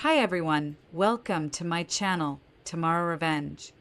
Hi everyone, welcome to my channel, Tomorrow Revenge,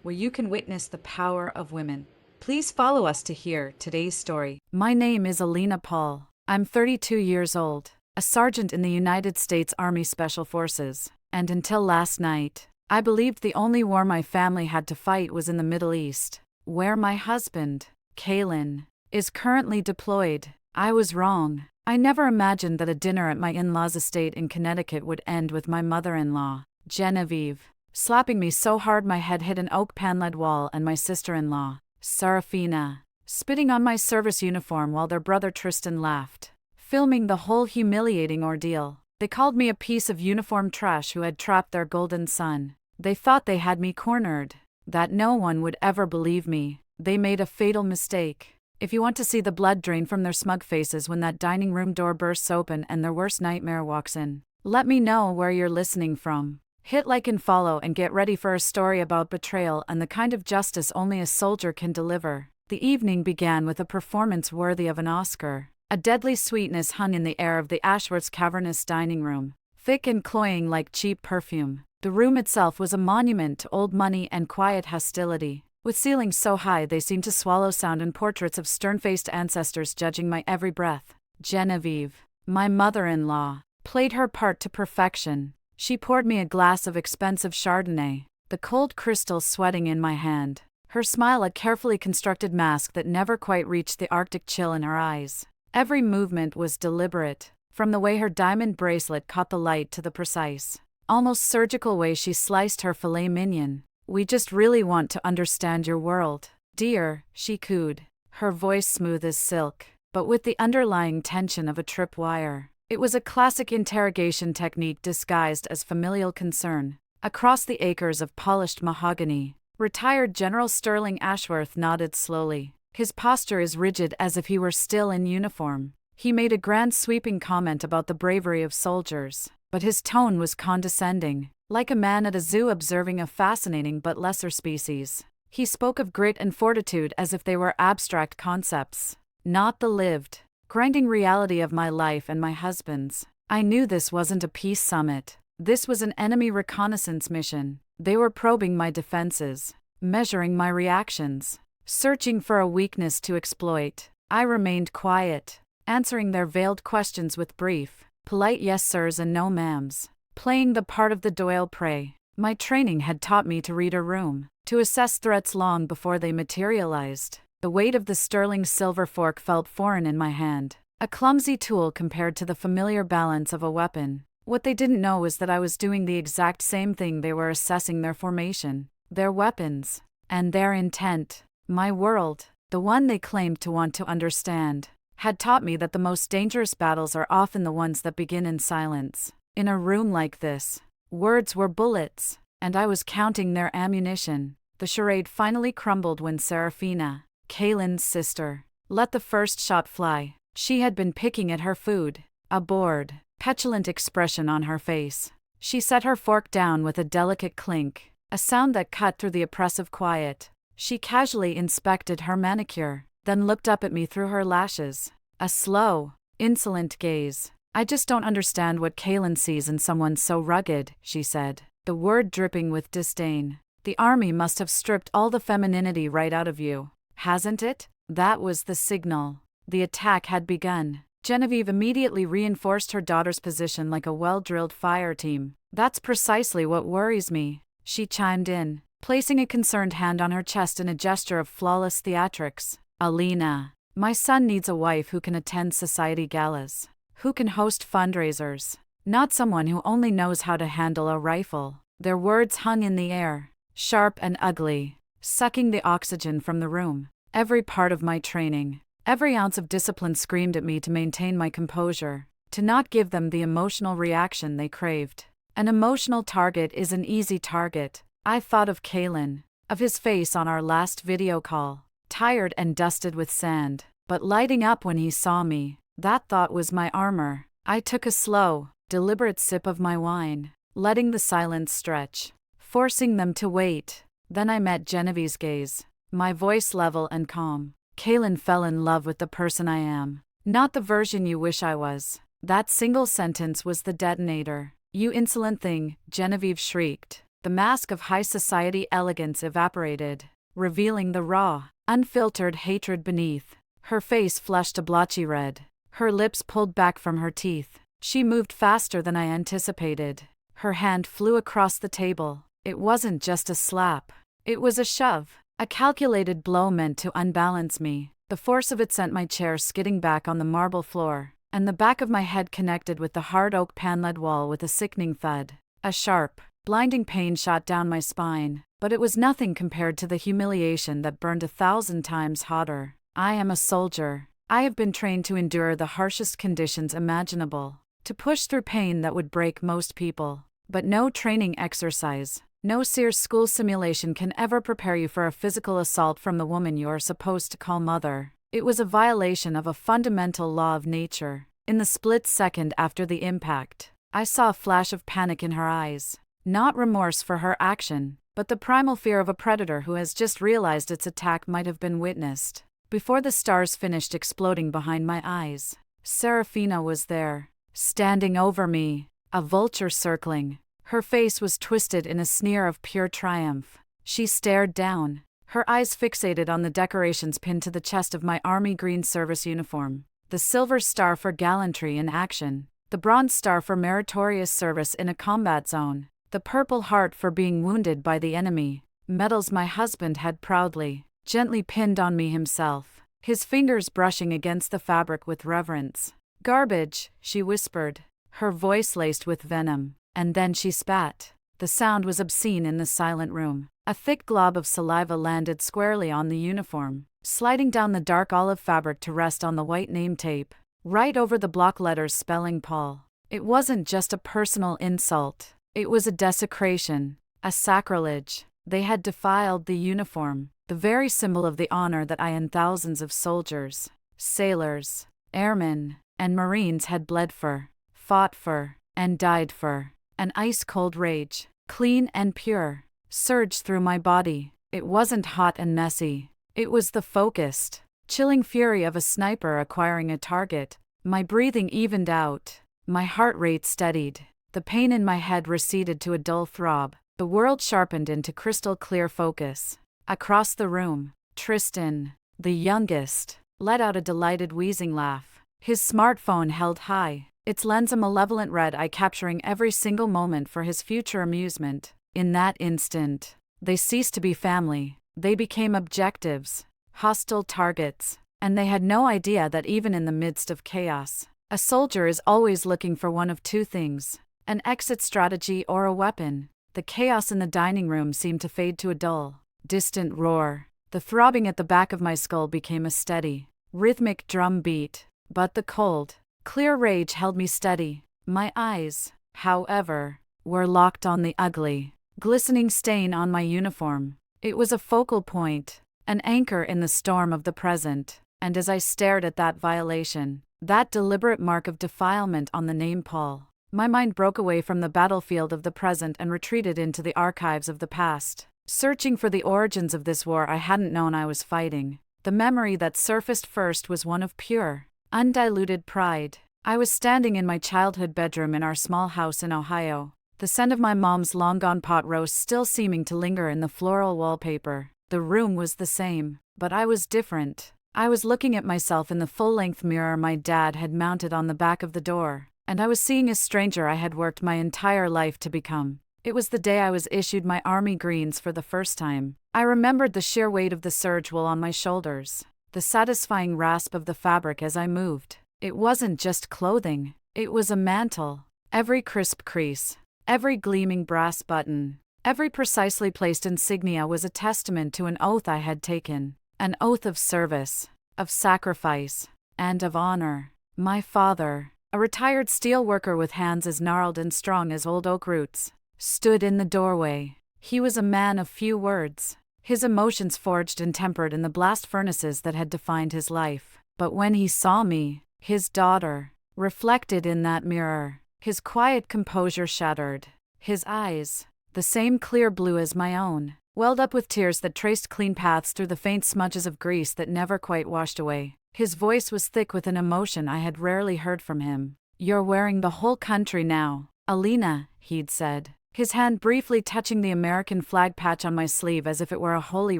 where you can witness the power of women. Please follow us to hear today's story. My name is Alina Paul. I'm 32 years old, a sergeant in the United States Army Special Forces, and until last night, I believed the only war my family had to fight was in the Middle East, where my husband, Kaylin, is currently deployed. I was wrong. I never imagined that a dinner at my in-laws' estate in Connecticut would end with my mother-in-law, Genevieve, slapping me so hard my head hit an oak paneled wall, and my sister-in-law, Serafina, spitting on my service uniform while their brother Tristan laughed, filming the whole humiliating ordeal. They called me a piece of uniform trash who had trapped their golden son. They thought they had me cornered, that no one would ever believe me. They made a fatal mistake. If you want to see the blood drain from their smug faces when that dining room door bursts open and their worst nightmare walks in, let me know where you're listening from. Hit like and follow and get ready for a story about betrayal and the kind of justice only a soldier can deliver. The evening began with a performance worthy of an Oscar. A deadly sweetness hung in the air of the Ashworth's cavernous dining room, thick and cloying like cheap perfume. The room itself was a monument to old money and quiet hostility, with ceilings so high they seemed to swallow sound and portraits of stern-faced ancestors judging my every breath. Genevieve, my mother-in-law, played her part to perfection. She poured me a glass of expensive Chardonnay, the cold crystals sweating in my hand, her smile a carefully constructed mask that never quite reached the Arctic chill in her eyes. Every movement was deliberate, from the way her diamond bracelet caught the light to the precise, almost surgical way she sliced her filet mignon. "We just really want to understand your world, dear," she cooed, her voice smooth as silk, but with the underlying tension of a tripwire. It was a classic interrogation technique disguised as familial concern. Across the acres of polished mahogany, retired General Sterling Ashworth nodded slowly. His posture as rigid as if he were still in uniform. He made a grand sweeping comment about the bravery of soldiers, but his tone was condescending, like a man at a zoo observing a fascinating but lesser species. He spoke of grit and fortitude as if they were abstract concepts, not the lived, grinding reality of my life and my husband's. I knew this wasn't a peace summit. This was an enemy reconnaissance mission. They were probing my defenses, measuring my reactions, searching for a weakness to exploit. I remained quiet, answering their veiled questions with brief, polite yes sirs and no ma'ams, playing the part of the Doyle prey. My training had taught me to read a room, to assess threats long before they materialized. The weight of the sterling silver fork felt foreign in my hand, a clumsy tool compared to the familiar balance of a weapon. What they didn't know was that I was doing the exact same thing. They were assessing their formation, their weapons, and their intent. My world, the one they claimed to want to understand, had taught me that the most dangerous battles are often the ones that begin in silence. In a room like this, words were bullets, and I was counting their ammunition. The charade finally crumbled when Serafina, Kaylin's sister, let the first shot fly. She had been picking at her food, a bored, petulant expression on her face. She set her fork down with a delicate clink, a sound that cut through the oppressive quiet. She casually inspected her manicure, then looked up at me through her lashes, a slow, insolent gaze. "I just don't understand what Kaylin sees in someone so rugged," she said, the word dripping with disdain. "The army must have stripped all the femininity right out of you, hasn't it?" That was the signal. The attack had begun. Genevieve immediately reinforced her daughter's position like a well-drilled fire team. "That's precisely what worries me," she chimed in, placing a concerned hand on her chest in a gesture of flawless theatrics. "Alina, my son needs a wife who can attend society galas, who can host fundraisers, not someone who only knows how to handle a rifle." Their words hung in the air, sharp and ugly, sucking the oxygen from the room. Every part of my training, every ounce of discipline screamed at me to maintain my composure, to not give them the emotional reaction they craved. An emotional target is an easy target. I thought of Kaylin, of his face on our last video call, tired and dusted with sand, but lighting up when he saw me. That thought was my armor. I took a slow, deliberate sip of my wine, letting the silence stretch, forcing them to wait. Then I met Genevieve's gaze, my voice level and calm. "Kaylin fell in love with the person I am, not the version you wish I was." That single sentence was the detonator. "You insolent thing," Genevieve shrieked. The mask of high society elegance evaporated, revealing the raw, unfiltered hatred beneath. Her face flushed a blotchy red. Her lips pulled back from her teeth. She moved faster than I anticipated. Her hand flew across the table. It wasn't just a slap. It was a shove, a calculated blow meant to unbalance me. The force of it sent my chair skidding back on the marble floor, and the back of my head connected with the hard oak paneled wall with a sickening thud. A sharp, blinding pain shot down my spine, but it was nothing compared to the humiliation that burned 1,000 times hotter. I am a soldier. I have been trained to endure the harshest conditions imaginable, to push through pain that would break most people. But no training exercise, no Sears school simulation can ever prepare you for a physical assault from the woman you are supposed to call mother. It was a violation of a fundamental law of nature. In the split second after the impact, I saw a flash of panic in her eyes. Not remorse for her action, but the primal fear of a predator who has just realized its attack might have been witnessed. Before the stars finished exploding behind my eyes, Serafina was there, standing over me, a vulture circling. Her face was twisted in a sneer of pure triumph. She stared down, her eyes fixated on the decorations pinned to the chest of my Army Green Service uniform. The silver star for gallantry in action, the bronze star for meritorious service in a combat zone, the purple heart for being wounded by the enemy, medals my husband had proudly, gently pinned on me himself, his fingers brushing against the fabric with reverence. "Garbage," she whispered, her voice laced with venom, and then she spat. The sound was obscene in the silent room. A thick glob of saliva landed squarely on the uniform, sliding down the dark olive fabric to rest on the white name tape, right over the block letters spelling Paul. It wasn't just a personal insult. It was a desecration, a sacrilege. They had defiled the uniform, the very symbol of the honor that I and thousands of soldiers, sailors, airmen, and Marines had bled for, fought for, and died for. An ice-cold rage, clean and pure, surged through my body. It wasn't hot and messy. It was the focused, chilling fury of a sniper acquiring a target. My breathing evened out. My heart rate steadied. The pain in my head receded to a dull throb. The world sharpened into crystal-clear focus. Across the room, Tristan, the youngest, let out a delighted wheezing laugh. His smartphone held high, its lens a malevolent red eye capturing every single moment for his future amusement. In that instant, they ceased to be family. They became objectives, hostile targets, and they had no idea that even in the midst of chaos, a soldier is always looking for one of two things: an exit strategy or a weapon. The chaos in the dining room seemed to fade to a dull, distant roar. The throbbing at the back of my skull became a steady, rhythmic drum beat. But the cold, clear rage held me steady. My eyes, however, were locked on the ugly, glistening stain on my uniform. It was a focal point, an anchor in the storm of the present, and as I stared at that violation, that deliberate mark of defilement on the name Paul, my mind broke away from the battlefield of the present and retreated into the archives of the past, searching for the origins of this war I hadn't known I was fighting. The memory that surfaced first was one of pure, undiluted pride. I was standing in my childhood bedroom in our small house in Ohio, the scent of my mom's long-gone pot roast still seeming to linger in the floral wallpaper. The room was the same, but I was different. I was looking at myself in the full-length mirror my dad had mounted on the back of the door, and I was seeing a stranger I had worked my entire life to become. It was the day I was issued my Army Greens for the first time. I remembered the sheer weight of the serge wool on my shoulders, the satisfying rasp of the fabric as I moved. It wasn't just clothing, it was a mantle. Every crisp crease, every gleaming brass button, every precisely placed insignia was a testament to an oath I had taken, an oath of service, of sacrifice, and of honor. My father, a retired steel worker with hands as gnarled and strong as old oak roots, stood in the doorway. He was a man of few words, his emotions forged and tempered in the blast furnaces that had defined his life. But when he saw me, his daughter, reflected in that mirror, his quiet composure shattered. His eyes, the same clear blue as my own, welled up with tears that traced clean paths through the faint smudges of grease that never quite washed away. His voice was thick with an emotion I had rarely heard from him. "You're wearing the whole country now, Alina," he'd said, his hand briefly touching the American flag patch on my sleeve as if it were a holy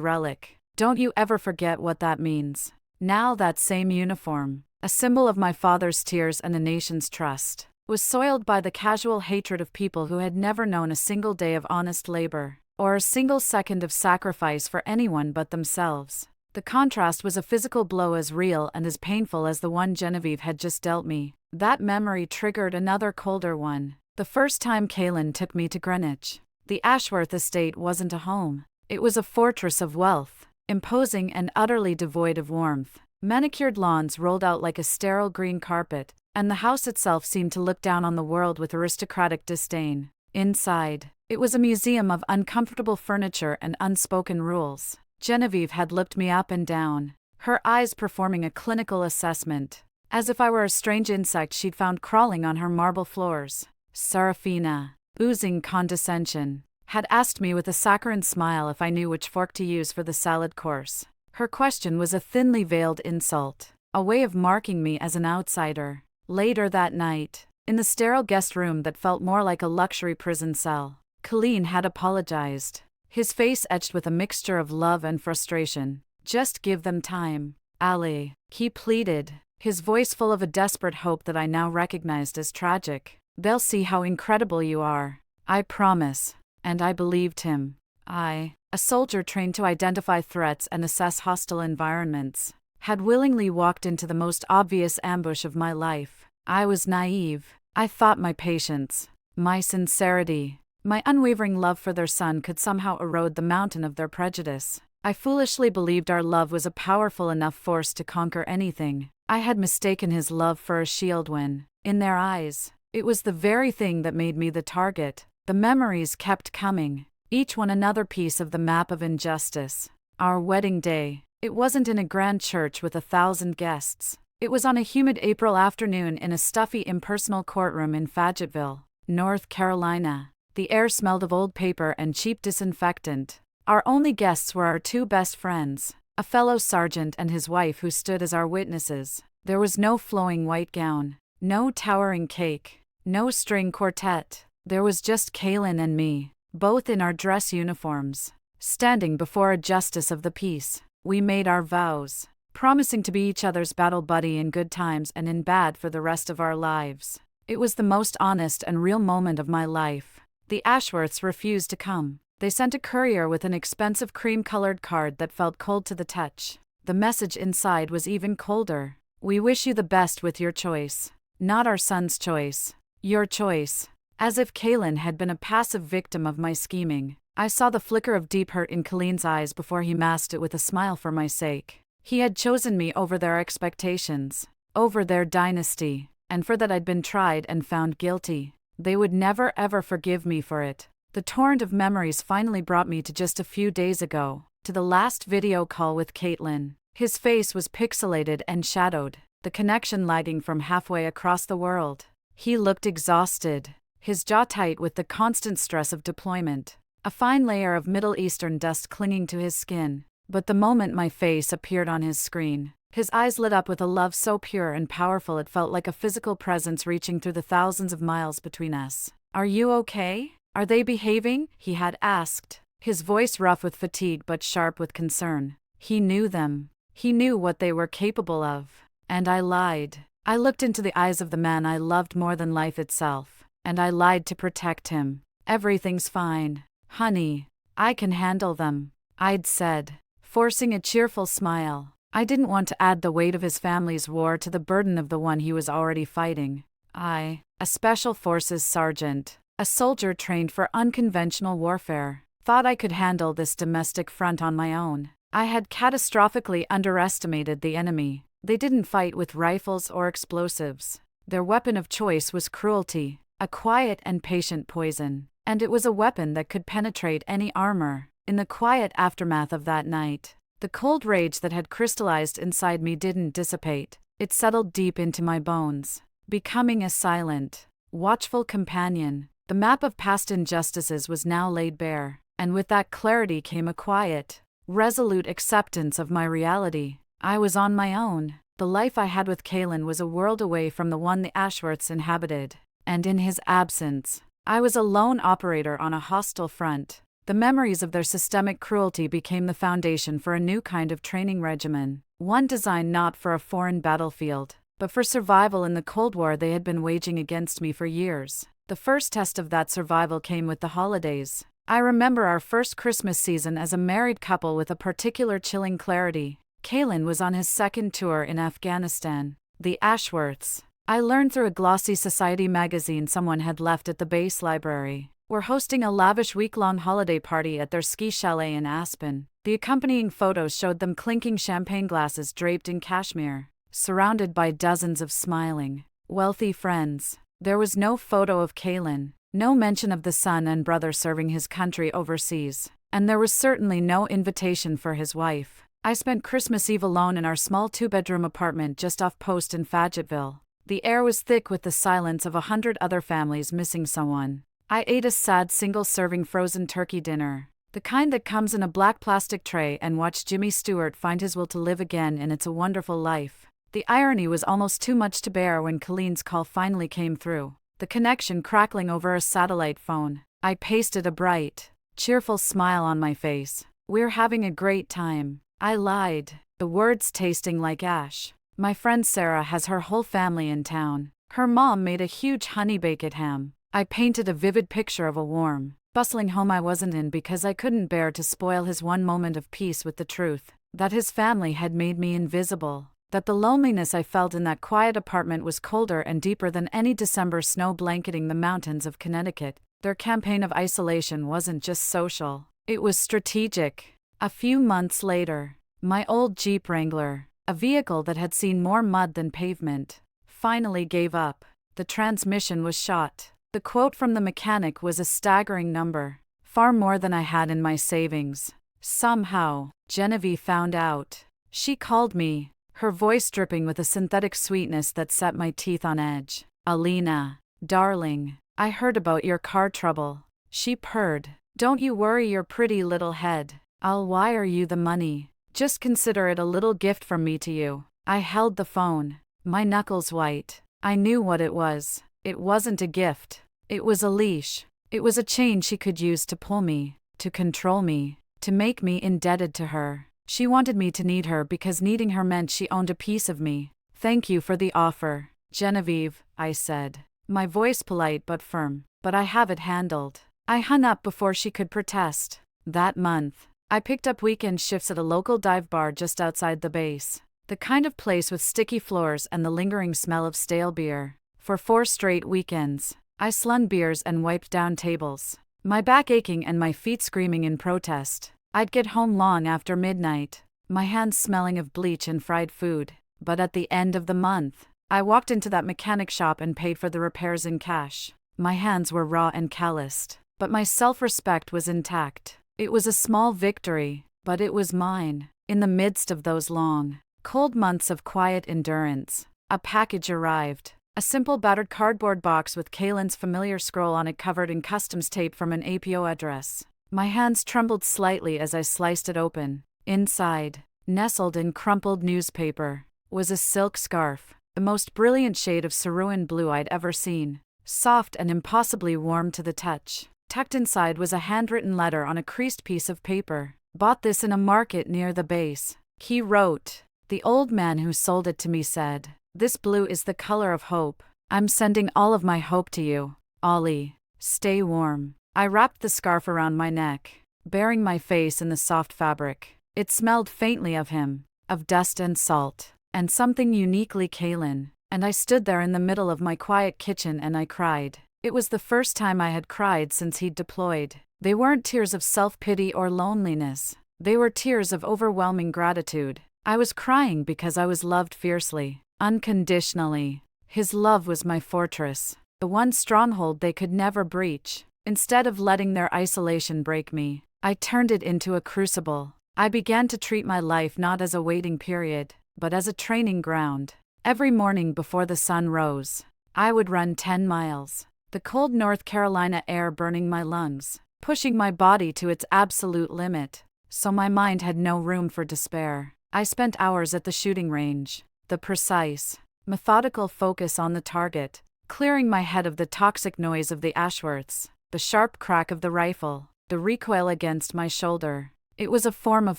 relic. Don't you ever forget what that means. Now that same uniform, a symbol of my father's tears and the nation's trust, was soiled by the casual hatred of people who had never known a single day of honest labor, or a single second of sacrifice for anyone but themselves. The contrast was a physical blow as real and as painful as the one Genevieve had just dealt me. That memory triggered another colder one. The first time Kaylin took me to Greenwich. The Ashworth estate wasn't a home. It was a fortress of wealth, imposing and utterly devoid of warmth. Manicured lawns rolled out like a sterile green carpet, and the house itself seemed to look down on the world with aristocratic disdain. Inside, it was a museum of uncomfortable furniture and unspoken rules. Genevieve had looked me up and down, her eyes performing a clinical assessment, as if I were a strange insect she'd found crawling on her marble floors. Serafina, oozing condescension, had asked me with a saccharine smile if I knew which fork to use for the salad course. Her question was a thinly veiled insult, a way of marking me as an outsider. Later that night, in the sterile guest room that felt more like a luxury prison cell, Colleen had apologized, his face etched with a mixture of love and frustration. Just give them time, Ali, he pleaded, his voice full of a desperate hope that I now recognized as tragic. They'll see how incredible you are. I promise. And I believed him. I, a soldier trained to identify threats and assess hostile environments, had willingly walked into the most obvious ambush of my life. I was naive. I thought my patience, my sincerity, my unwavering love for their son could somehow erode the mountain of their prejudice. I foolishly believed our love was a powerful enough force to conquer anything. I had mistaken his love for a shield when, in their eyes, it was the very thing that made me the target. The memories kept coming, each one another piece of the map of injustice. Our wedding day, it wasn't in a grand church with 1,000 guests. It was on a humid April afternoon in a stuffy impersonal courtroom in Fayetteville, North Carolina. The air smelled of old paper and cheap disinfectant. Our only guests were our two best friends, a fellow sergeant and his wife who stood as our witnesses. There was no flowing white gown, no towering cake, no string quartet. There was just Kaylin and me, both in our dress uniforms, standing before a justice of the peace. We made our vows, promising to be each other's battle buddy in good times and in bad for the rest of our lives. It was the most honest and real moment of my life. The Ashworths refused to come. They sent a courier with an expensive cream-colored card that felt cold to the touch. The message inside was even colder. We wish you the best with your choice. Not our son's choice. Your choice. As if Kaylin had been a passive victim of my scheming. I saw the flicker of deep hurt in Colleen's eyes before he masked it with a smile for my sake. He had chosen me over their expectations, over their dynasty, and for that I'd been tried and found guilty. They would never ever forgive me for it. The torrent of memories finally brought me to just a few days ago, to the last video call with Caitlin. His face was pixelated and shadowed, the connection lagging from halfway across the world. He looked exhausted, his jaw tight with the constant stress of deployment, a fine layer of Middle Eastern dust clinging to his skin. But the moment my face appeared on his screen, his eyes lit up with a love so pure and powerful it felt like a physical presence reaching through the thousands of miles between us. Are you okay? Are they behaving? He had asked, his voice rough with fatigue but sharp with concern. He knew them. He knew what they were capable of. And I lied. I looked into the eyes of the man I loved more than life itself. And I lied to protect him. Everything's fine, honey. I can handle them, I'd said, forcing a cheerful smile. I didn't want to add the weight of his family's war to the burden of the one he was already fighting. I, a Special Forces sergeant, a soldier trained for unconventional warfare, thought I could handle this domestic front on my own. I had catastrophically underestimated the enemy. They didn't fight with rifles or explosives. Their weapon of choice was cruelty, a quiet and patient poison, and it was a weapon that could penetrate any armor. In the quiet aftermath of that night, the cold rage that had crystallized inside me didn't dissipate. It settled deep into my bones, becoming a silent, watchful companion. The map of past injustices was now laid bare, and with that clarity came a quiet, resolute acceptance of my reality. I was on my own. The life I had with Kaylin was a world away from the one the Ashworths inhabited, and in his absence, I was a lone operator on a hostile front. The memories of their systemic cruelty became the foundation for a new kind of training regimen, one designed not for a foreign battlefield, but for survival in the Cold War they had been waging against me for years. The first test of that survival came with the holidays. I remember our first Christmas season as a married couple with a particular chilling clarity. Kalen was on his second tour in Afghanistan, the Ashworths. I learned through a glossy society magazine someone had left at the base library. Were hosting a lavish week-long holiday party at their ski chalet in Aspen. The accompanying photos showed them clinking champagne glasses draped in cashmere, surrounded by dozens of smiling, wealthy friends. There was no photo of Kalen, no mention of the son and brother serving his country overseas, and there was certainly no invitation for his wife. I spent Christmas Eve alone in our small two-bedroom apartment just off Post in Fayetteville. The air was thick with the silence of 100 other families missing someone. I ate a sad single-serving frozen turkey dinner, the kind that comes in a black plastic tray, and watched Jimmy Stewart find his will to live again in It's a Wonderful Life. The irony was almost too much to bear when Colleen's call finally came through, the connection crackling over a satellite phone. I pasted a bright, cheerful smile on my face. "We're having a great time," I lied, the words tasting like ash. "My friend Sarah has her whole family in town. Her mom made a huge honey-baked ham." I painted a vivid picture of a warm, bustling home I wasn't in because I couldn't bear to spoil his one moment of peace with the truth that his family had made me invisible, that the loneliness I felt in that quiet apartment was colder and deeper than any December snow blanketing the mountains of Connecticut. Their campaign of isolation wasn't just social, it was strategic. A few months later, my old Jeep Wrangler, a vehicle that had seen more mud than pavement, finally gave up. The transmission was shot. The quote from the mechanic was a staggering number, far more than I had in my savings. Somehow, Genevieve found out. She called me, her voice dripping with a synthetic sweetness that set my teeth on edge. "Alina, darling, I heard about your car trouble," she purred. "Don't you worry your pretty little head. I'll wire you the money. Just consider it a little gift from me to you." I held the phone, my knuckles white. I knew what it was. It wasn't a gift. It was a leash. It was a chain she could use to pull me, to control me, to make me indebted to her. She wanted me to need her because needing her meant she owned a piece of me. "Thank you for the offer, Genevieve," I said, my voice polite but firm. "But I have it handled." I hung up before she could protest. That month, I picked up weekend shifts at a local dive bar just outside the base, the kind of place with sticky floors and the lingering smell of stale beer. For 4 straight weekends, I slung beers and wiped down tables, my back aching and my feet screaming in protest. I'd get home long after midnight, my hands smelling of bleach and fried food. But at the end of the month, I walked into that mechanic shop and paid for the repairs in cash. My hands were raw and calloused, but my self-respect was intact. It was a small victory, but it was mine. In the midst of those long, cold months of quiet endurance, a package arrived. A simple battered cardboard box with Kalen's familiar scroll on it covered in customs tape from an APO address. My hands trembled slightly as I sliced it open. Inside, nestled in crumpled newspaper, was a silk scarf, the most brilliant shade of cerulean blue I'd ever seen, soft and impossibly warm to the touch. Tucked inside was a handwritten letter on a creased piece of paper. "Bought this in a market near the base," he wrote. The old man who sold it to me said, "This blue is the color of hope. I'm sending all of my hope to you, Ollie. Stay warm." I wrapped the scarf around my neck, burying my face in the soft fabric. It smelled faintly of him, of dust and salt, and something uniquely Kalen, and I stood there in the middle of my quiet kitchen and I cried. It was the first time I had cried since he'd deployed. They weren't tears of self-pity or loneliness. They were tears of overwhelming gratitude. I was crying because I was loved fiercely, unconditionally. His love was my fortress, the one stronghold they could never breach. Instead of letting their isolation break me, I turned it into a crucible. I began to treat my life not as a waiting period, but as a training ground. Every morning before the sun rose, I would run 10 miles, the cold North Carolina air burning my lungs, pushing my body to its absolute limit, so my mind had no room for despair. I spent hours at the shooting range, the precise, methodical focus on the target, clearing my head of the toxic noise of the Ashworths, the sharp crack of the rifle, the recoil against my shoulder. It was a form of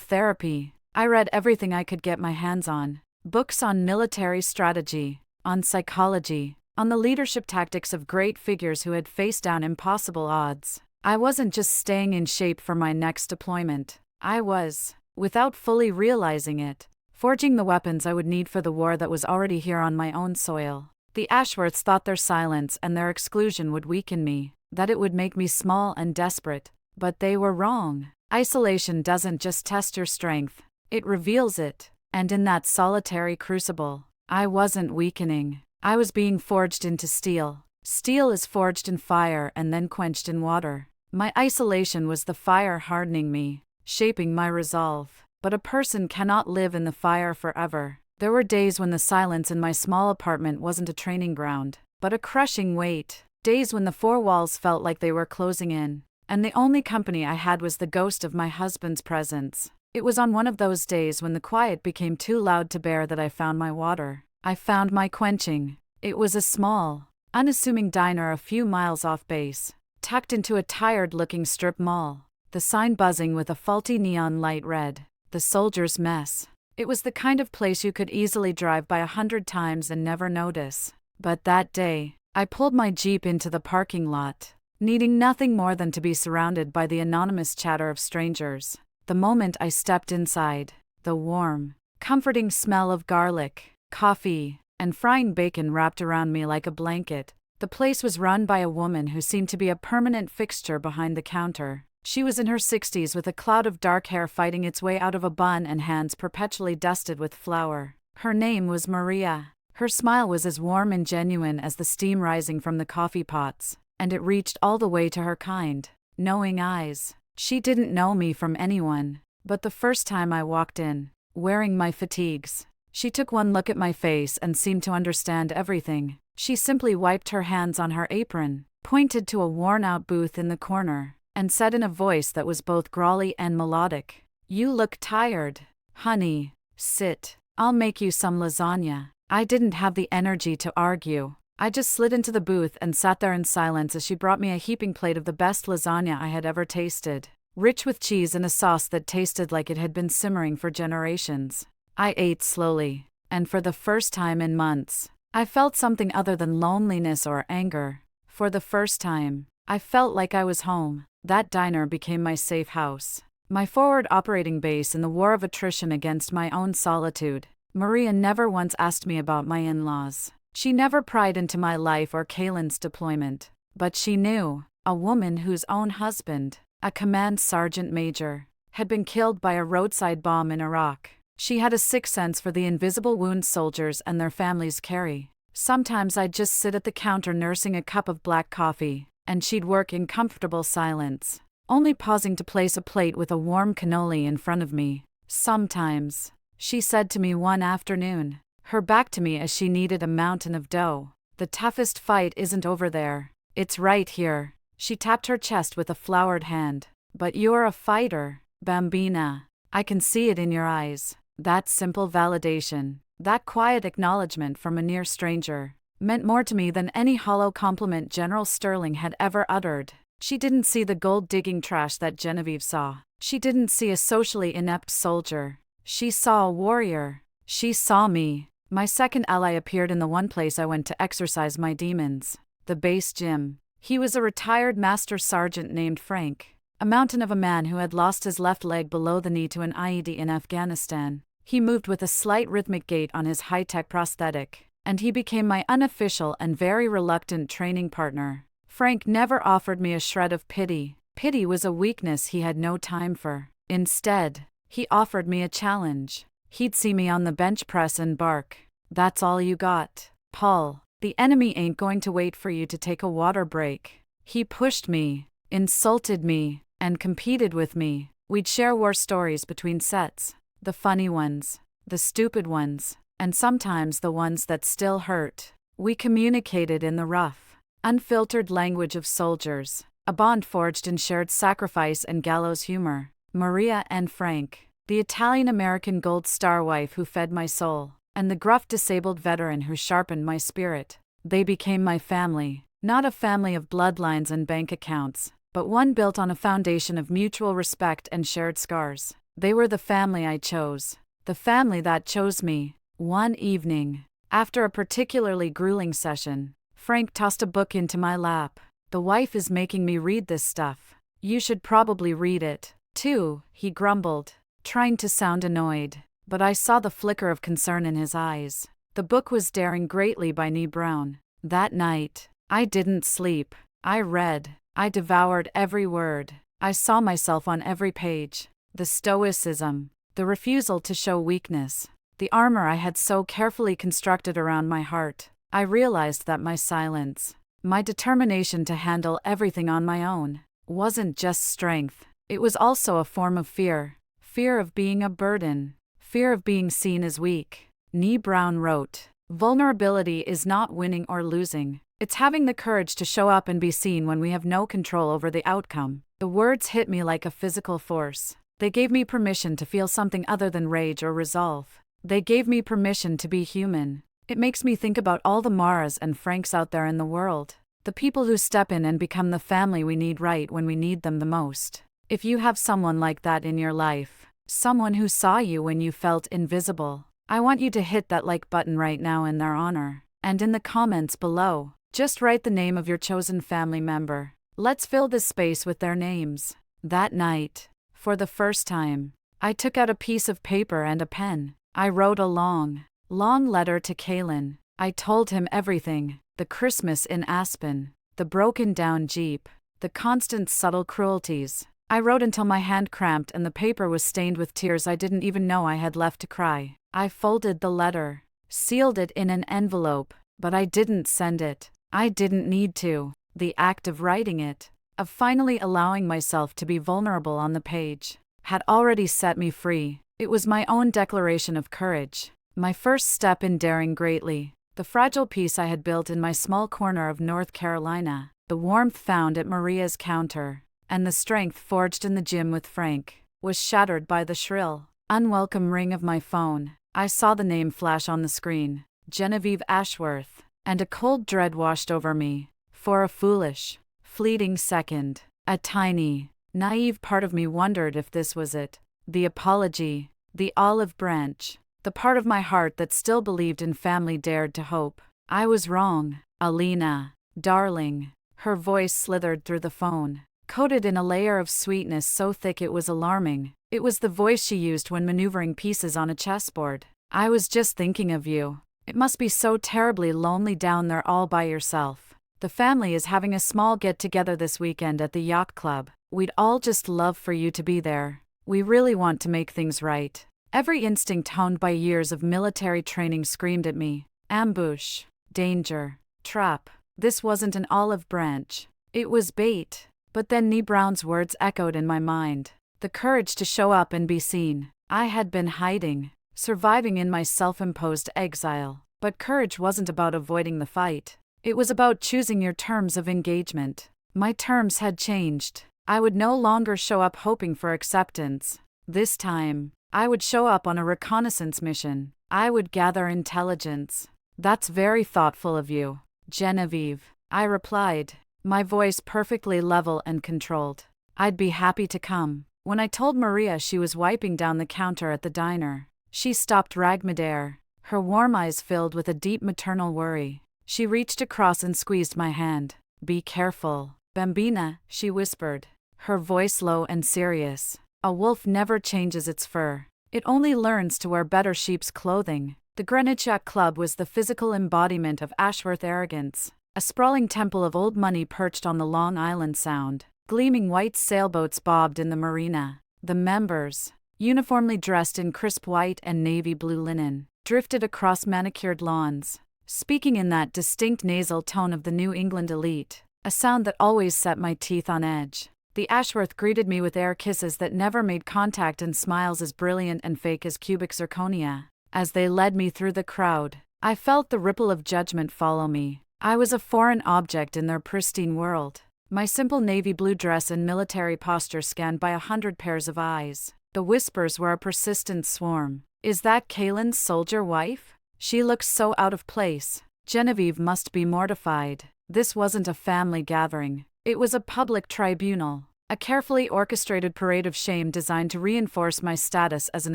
therapy. I read everything I could get my hands on. Books on military strategy, on psychology, on the leadership tactics of great figures who had faced down impossible odds. I wasn't just staying in shape for my next deployment. I was, without fully realizing it, forging the weapons I would need for the war that was already here on my own soil. The Ashworths thought their silence and their exclusion would weaken me, that it would make me small and desperate. But they were wrong. Isolation doesn't just test your strength, it reveals it. And in that solitary crucible, I wasn't weakening. I was being forged into steel. Steel is forged in fire and then quenched in water. My isolation was the fire hardening me, shaping my resolve. But a person cannot live in the fire forever. There were days when the silence in my small apartment wasn't a training ground, but a crushing weight. Days when the four walls felt like they were closing in, and the only company I had was the ghost of my husband's presence. It was on one of those days when the quiet became too loud to bear that I found my water. I found my quenching. It was a small, unassuming diner a few miles off base, tucked into a tired-looking strip mall. The sign buzzing with a faulty neon light read, "The Soldier's Mess." It was the kind of place you could easily drive by 100 times and never notice. But that day, I pulled my Jeep into the parking lot, needing nothing more than to be surrounded by the anonymous chatter of strangers. The moment I stepped inside, the warm, comforting smell of garlic, coffee, and frying bacon wrapped around me like a blanket. The place was run by a woman who seemed to be a permanent fixture behind the counter. She was in her 60s with a cloud of dark hair fighting its way out of a bun and hands perpetually dusted with flour. Her name was Maria. Her smile was as warm and genuine as the steam rising from the coffee pots, and it reached all the way to her kind, knowing eyes. She didn't know me from anyone, but the first time I walked in, wearing my fatigues, she took one look at my face and seemed to understand everything. She simply wiped her hands on her apron, pointed to a worn-out booth in the corner, and said in a voice that was both growly and melodic, "You look tired. Honey, sit. I'll make you some lasagna." I didn't have the energy to argue. I just slid into the booth and sat there in silence as she brought me a heaping plate of the best lasagna I had ever tasted, rich with cheese and a sauce that tasted like it had been simmering for generations. I ate slowly, and for the first time in months, I felt something other than loneliness or anger. For the first time, I felt like I was home. That diner became my safe house, my forward operating base in the war of attrition against my own solitude. Maria never once asked me about my in-laws. She never pried into my life or Kaylin's deployment. But she knew, a woman whose own husband, a command sergeant major, had been killed by a roadside bomb in Iraq. She had a sixth sense for the invisible wounds soldiers and their families carry. Sometimes I'd just sit at the counter nursing a cup of black coffee, and she'd work in comfortable silence, only pausing to place a plate with a warm cannoli in front of me. Sometimes, she said to me one afternoon, her back to me as she kneaded a mountain of dough, "The toughest fight isn't over there. It's right here." She tapped her chest with a floured hand. "But you're a fighter, Bambina. I can see it in your eyes." That simple validation, that quiet acknowledgement from a near stranger, meant more to me than any hollow compliment General Sterling had ever uttered. She didn't see the gold-digging trash that Genevieve saw. She didn't see a socially inept soldier. She saw a warrior. She saw me. My second ally appeared in the one place I went to exercise my demons, the base gym. He was a retired master sergeant named Frank, a mountain of a man who had lost his left leg below the knee to an IED in Afghanistan. He moved with a slight rhythmic gait on his high-tech prosthetic, and he became my unofficial and very reluctant training partner. Frank never offered me a shred of pity. Pity was a weakness he had no time for. Instead, he offered me a challenge. He'd see me on the bench press and bark, "That's all you got, Paul. The enemy ain't going to wait for you to take a water break." He pushed me, insulted me, and competed with me. We'd share war stories between sets, the funny ones, the stupid ones, and sometimes the ones that still hurt. We communicated in the rough, unfiltered language of soldiers, a bond forged in shared sacrifice and gallows humor. Maria and Frank, the Italian-American Gold Star wife who fed my soul, and the gruff disabled veteran who sharpened my spirit. They became my family, not a family of bloodlines and bank accounts, but one built on a foundation of mutual respect and shared scars. They were the family I chose, the family that chose me. One evening, after a particularly grueling session, Frank tossed a book into my lap. "The wife is making me read this stuff. You should probably read it, too," he grumbled, trying to sound annoyed, but I saw the flicker of concern in his eyes. The book was Daring Greatly by Nee Brown. That night, I didn't sleep. I read. I devoured every word. I saw myself on every page. The stoicism, the refusal to show weakness, the armor I had so carefully constructed around my heart. I realized that my silence, my determination to handle everything on my own, wasn't just strength. It was also a form of fear. Fear of being a burden. Fear of being seen as weak. Nee Brown wrote, "Vulnerability is not winning or losing. It's having the courage to show up and be seen when we have no control over the outcome." The words hit me like a physical force. They gave me permission to feel something other than rage or resolve. They gave me permission to be human. It makes me think about all the Maras and Franks out there in the world. The people who step in and become the family we need right when we need them the most. If you have someone like that in your life, someone who saw you when you felt invisible, I want you to hit that like button right now in their honor. And in the comments below, just write the name of your chosen family member. Let's fill this space with their names. That night, for the first time, I took out a piece of paper and a pen. I wrote a long letter to Kalen. I told him everything. The Christmas in Aspen, the broken down Jeep, the constant subtle cruelties. I wrote until my hand cramped and the paper was stained with tears I didn't even know I had left to cry. I folded the letter, sealed it in an envelope, but I didn't send it. I didn't need to. The act of writing it, of finally allowing myself to be vulnerable on the page, had already set me free. It was my own declaration of courage, my first step in daring greatly. The fragile peace I had built in my small corner of North Carolina, the warmth found at Maria's counter, and the strength forged in the gym with Frank, was shattered by the shrill, unwelcome ring of my phone. I saw the name flash on the screen, Genevieve Ashworth, and a cold dread washed over me. For a foolish, fleeting second, a tiny, naive part of me wondered if this was it. The apology, the olive branch, the part of my heart that still believed in family dared to hope. I was wrong. "Alina, darling." Her voice slithered through the phone, coated in a layer of sweetness so thick it was alarming. It was the voice she used when maneuvering pieces on a chessboard. "I was just thinking of you. It must be so terribly lonely down there all by yourself. The family is having a small get-together this weekend at the yacht club. We'd all just love for you to be there. We really want to make things right." Every instinct honed by years of military training screamed at me. Ambush, danger, trap. This wasn't an olive branch. It was bait. But then Nee Brown's words echoed in my mind. The courage to show up and be seen. I had been hiding, surviving in my self-imposed exile. But courage wasn't about avoiding the fight. It was about choosing your terms of engagement. My terms had changed. I would no longer show up hoping for acceptance. This time, I would show up on a reconnaissance mission. I would gather intelligence. "That's very thoughtful of you, Genevieve," I replied, my voice perfectly level and controlled. "I'd be happy to come." When I told Maria she was wiping down the counter at the diner, she stopped midair, her warm eyes filled with a deep maternal worry. She reached across and squeezed my hand. "Be careful, Bambina," she whispered, her voice low and serious. "A wolf never changes its fur. It only learns to wear better sheep's clothing." The Greenwich Yacht Club was the physical embodiment of Ashworth arrogance, a sprawling temple of old money perched on the Long Island Sound. Gleaming white sailboats bobbed in the marina. The members, uniformly dressed in crisp white and navy blue linen, drifted across manicured lawns, speaking in that distinct nasal tone of the New England elite, a sound that always set my teeth on edge. The Ashworth greeted me with air kisses that never made contact and smiles as brilliant and fake as cubic zirconia. As they led me through the crowd, I felt the ripple of judgment follow me. I was a foreign object in their pristine world, my simple navy blue dress and military posture scanned by 100 pairs of eyes. The whispers were a persistent swarm. "Is that Kalen's soldier wife? She looks so out of place." Genevieve must be mortified. This wasn't a family gathering. It was a public tribunal. A carefully orchestrated parade of shame designed to reinforce my status as an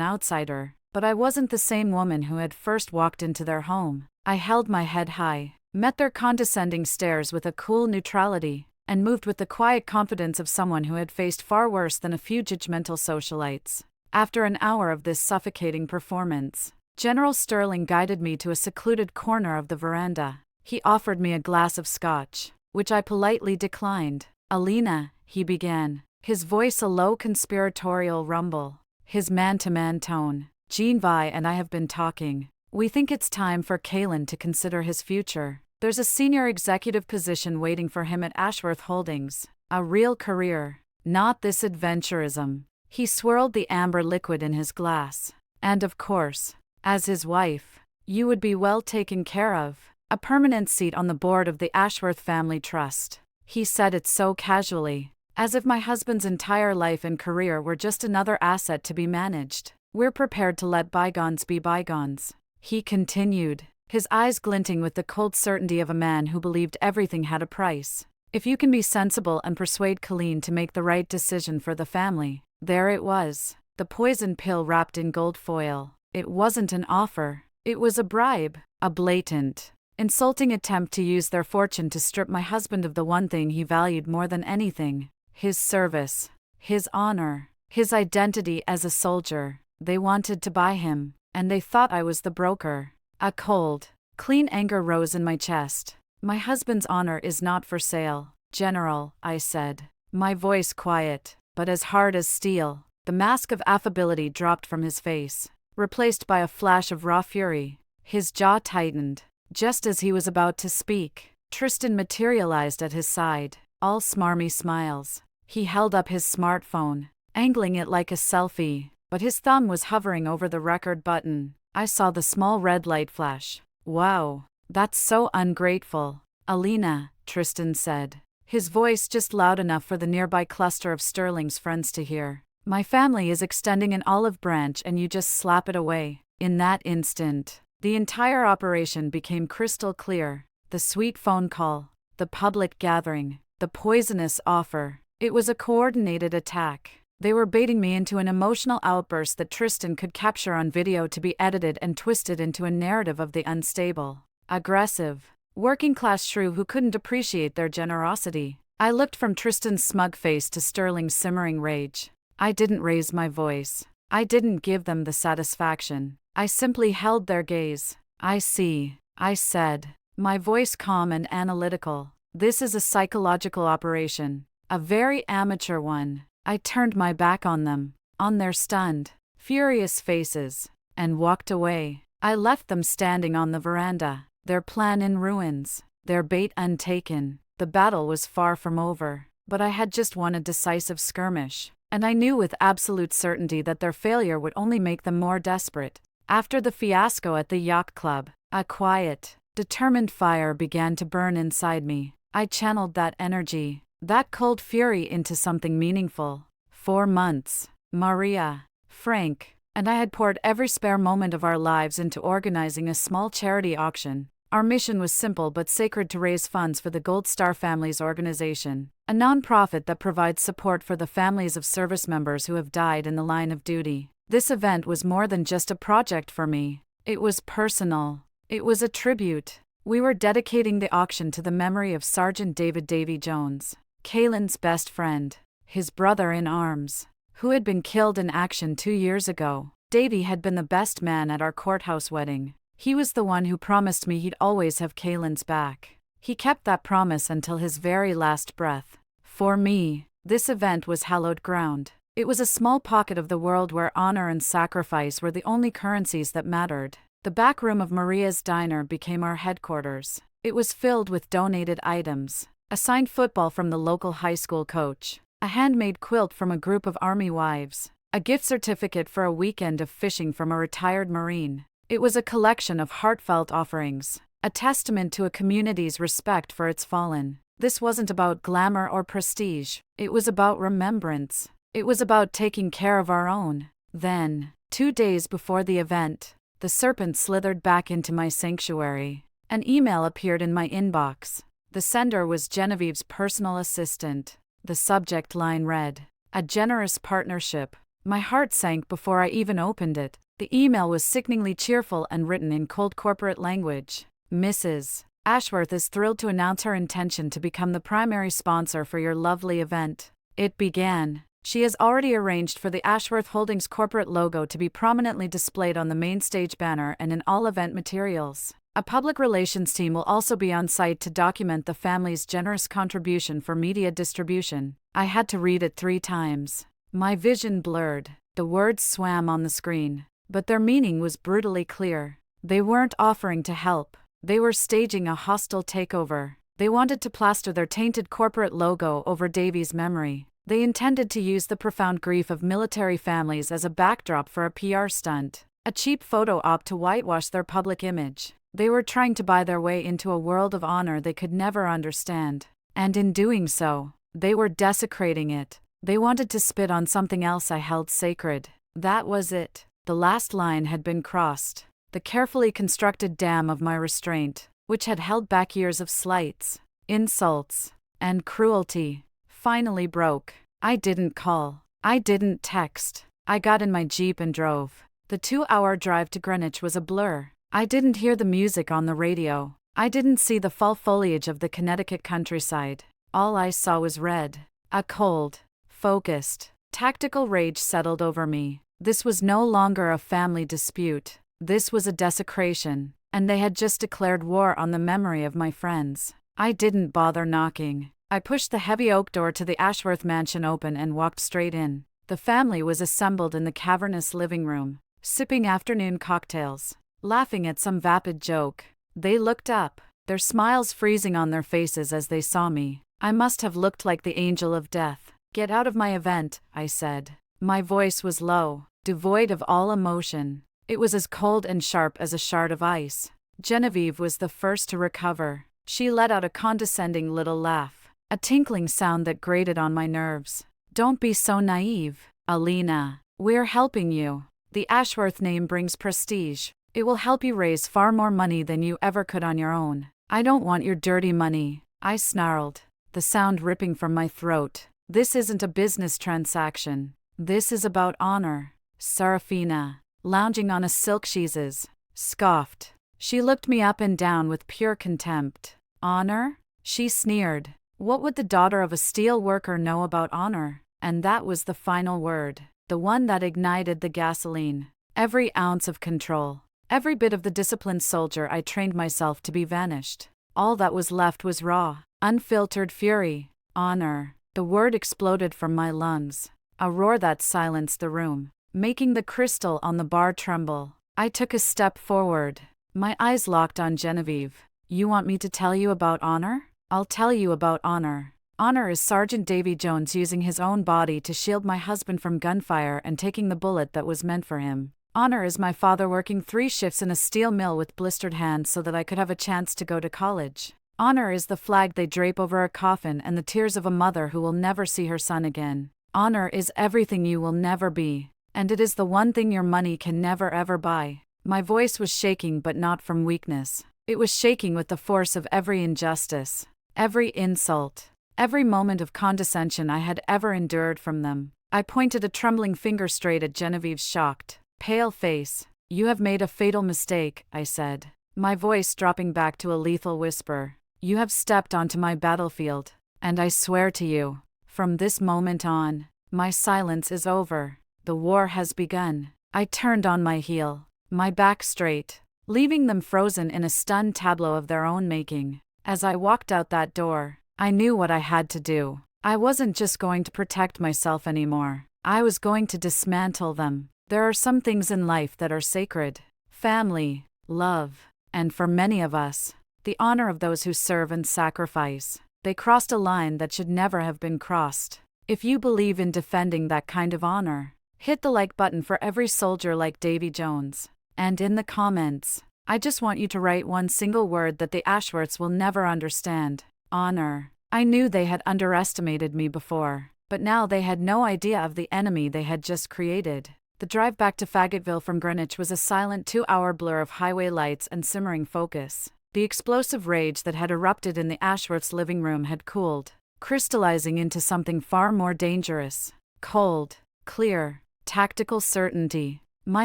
outsider. But I wasn't the same woman who had first walked into their home. I held my head high, met their condescending stares with a cool neutrality, and moved with the quiet confidence of someone who had faced far worse than a few judgmental socialites. After an hour of this suffocating performance, General Sterling guided me to a secluded corner of the veranda. He offered me a glass of scotch, which I politely declined. "Alina," he began, his voice a low conspiratorial rumble, his man-to-man tone. "Jean Vi and I have been talking. We think it's time for Kalen to consider his future. There's a senior executive position waiting for him at Ashworth Holdings. A real career. Not this adventurism." He swirled the amber liquid in his glass. "And of course, as his wife, you would be well taken care of. A permanent seat on the board of the Ashworth Family Trust." He said it so casually, as if my husband's entire life and career were just another asset to be managed. "We're prepared to let bygones be bygones," he continued, his eyes glinting with the cold certainty of a man who believed everything had a price. "If you can be sensible and persuade Colleen to make the right decision for the family." There it was, the poison pill wrapped in gold foil. It wasn't an offer. It was a bribe, a blatant, insulting attempt to use their fortune to strip my husband of the one thing he valued more than anything: his service, his honor, his identity as a soldier. They wanted to buy him, and they thought I was the broker. A cold, clean anger rose in my chest. "My husband's honor is not for sale, General," I said, my voice quiet, but as hard as steel. The mask of affability dropped from his face, replaced by a flash of raw fury. His jaw tightened. Just as he was about to speak, Tristan materialized at his side, all smarmy smiles. He held up his smartphone, angling it like a selfie, but his thumb was hovering over the record button. I saw the small red light flash. "Wow, that's so ungrateful, Alina," Tristan said, his voice just loud enough for the nearby cluster of Sterling's friends to hear. "My family is extending an olive branch and you just slap it away." In that instant, the entire operation became crystal clear. The sweet phone call, the public gathering, the poisonous offer. It was a coordinated attack. They were baiting me into an emotional outburst that Tristan could capture on video to be edited and twisted into a narrative of the unstable, aggressive, working-class shrew who couldn't appreciate their generosity. I looked from Tristan's smug face to Sterling's simmering rage. I didn't raise my voice. I didn't give them the satisfaction. I simply held their gaze. "I see," I said, my voice calm and analytical. "This is a psychological operation, a very amateur one." I turned my back on them, on their stunned, furious faces, and walked away. I left them standing on the veranda, their plan in ruins, their bait untaken. The battle was far from over, but I had just won a decisive skirmish, and I knew with absolute certainty that their failure would only make them more desperate. After the fiasco at the yacht club, a quiet, determined fire began to burn inside me. I channeled that energy, that cold fury, into something meaningful. 4 months, Maria, Frank, and I had poured every spare moment of our lives into organizing a small charity auction. Our mission was simple but sacred: to raise funds for the Gold Star Families Organization, a nonprofit that provides support for the families of service members who have died in the line of duty. This event was more than just a project for me. It was personal. It was a tribute. We were dedicating the auction to the memory of Sergeant David "Davy" Jones, Kalen's best friend, his brother in arms, who had been killed in action 2 years ago. Davy had been the best man at our courthouse wedding. He was the one who promised me he'd always have Kalen's back. He kept that promise until his very last breath. For me, this event was hallowed ground. It was a small pocket of the world where honor and sacrifice were the only currencies that mattered. The back room of Maria's diner became our headquarters. It was filled with donated items: a signed football from the local high school coach, a handmade quilt from a group of Army wives, a gift certificate for a weekend of fishing from a retired Marine. It was a collection of heartfelt offerings, a testament to a community's respect for its fallen. This wasn't about glamour or prestige. It was about remembrance. It was about taking care of our own. Then, 2 days before the event, the serpent slithered back into my sanctuary. An email appeared in my inbox. The sender was Genevieve's personal assistant. The subject line read, "A generous partnership." My heart sank before I even opened it. The email was sickeningly cheerful and written in cold corporate language. "Mrs. Ashworth is thrilled to announce her intention to become the primary sponsor for your lovely event." It began. "She has already arranged for the Ashworth Holdings corporate logo to be prominently displayed on the main stage banner and in all event materials. A public relations team will also be on site to document the family's generous contribution for media distribution." I had to read it 3 times. My vision blurred. The words swam on the screen, but their meaning was brutally clear. They weren't offering to help. They were staging a hostile takeover. They wanted to plaster their tainted corporate logo over Davy's memory. They intended to use the profound grief of military families as a backdrop for a PR stunt, a cheap photo op to whitewash their public image. They were trying to buy their way into a world of honor they could never understand. And in doing so, they were desecrating it. They wanted to spit on something else I held sacred. That was it. The last line had been crossed. The carefully constructed dam of my restraint, which had held back years of slights, insults, and cruelty, finally broke. I didn't call. I didn't text. I got in my Jeep and drove. The 2-hour drive to Greenwich was a blur. I didn't hear the music on the radio. I didn't see the fall foliage of the Connecticut countryside. All I saw was red. A cold, focused, tactical rage settled over me. This was no longer a family dispute. This was a desecration, and they had just declared war on the memory of my friends. I didn't bother knocking. I pushed the heavy oak door to the Ashworth mansion open and walked straight in. The family was assembled in the cavernous living room, sipping afternoon cocktails, laughing at some vapid joke. They looked up, their smiles freezing on their faces as they saw me. I must have looked like the angel of death. "Get out of my event," I said. My voice was low, devoid of all emotion. It was as cold and sharp as a shard of ice. Genevieve was the first to recover. She let out a condescending little laugh, a tinkling sound that grated on my nerves. "Don't be so naive, Alina. We're helping you. The Ashworth name brings prestige. It will help you raise far more money than you ever could on your own." "I don't want your dirty money," I snarled, the sound ripping from my throat. "This isn't a business transaction. This is about honor." Serafina, lounging on a silk chaise, scoffed. She looked me up and down with pure contempt. "Honor?" she sneered. What would the daughter of a steel worker know about honor? And that was the final word, the one that ignited the gasoline. Every ounce of control, every bit of the disciplined soldier I trained myself to be vanished. All that was left was raw, unfiltered fury. Honor. The word exploded from my lungs, a roar that silenced the room, making the crystal on the bar tremble. I took a step forward, my eyes locked on Genevieve. "You want me to tell you about honor? I'll tell you about honor. Honor is Sergeant Davy Jones using his own body to shield my husband from gunfire and taking the bullet that was meant for him. Honor is my father working 3 shifts in a steel mill with blistered hands so that I could have a chance to go to college. Honor is the flag they drape over a coffin and the tears of a mother who will never see her son again. Honor is everything you will never be, and it is the one thing your money can never ever buy." My voice was shaking, but not from weakness. It was shaking with the force of every injustice, every insult, every moment of condescension I had ever endured from them. I pointed a trembling finger straight at Genevieve's shocked, pale face. "You have made a fatal mistake," I said, my voice dropping back to a lethal whisper. "You have stepped onto my battlefield, and I swear to you, from this moment on, my silence is over. The war has begun." I turned on my heel, my back straight, leaving them frozen in a stunned tableau of their own making. As I walked out that door, I knew what I had to do. I wasn't just going to protect myself anymore. I was going to dismantle them. There are some things in life that are sacred. Family, love, and for many of us, the honor of those who serve and sacrifice. They crossed a line that should never have been crossed. If you believe in defending that kind of honor, hit the like button for every soldier like Davy Jones. And in the comments, I just want you to write one single word that the Ashworths will never understand. Honor. I knew they had underestimated me before, but now they had no idea of the enemy they had just created. The drive back to Fagotville from Greenwich was a silent 2-hour blur of highway lights and simmering focus. The explosive rage that had erupted in the Ashworths' living room had cooled, crystallizing into something far more dangerous. Cold, clear, tactical certainty. My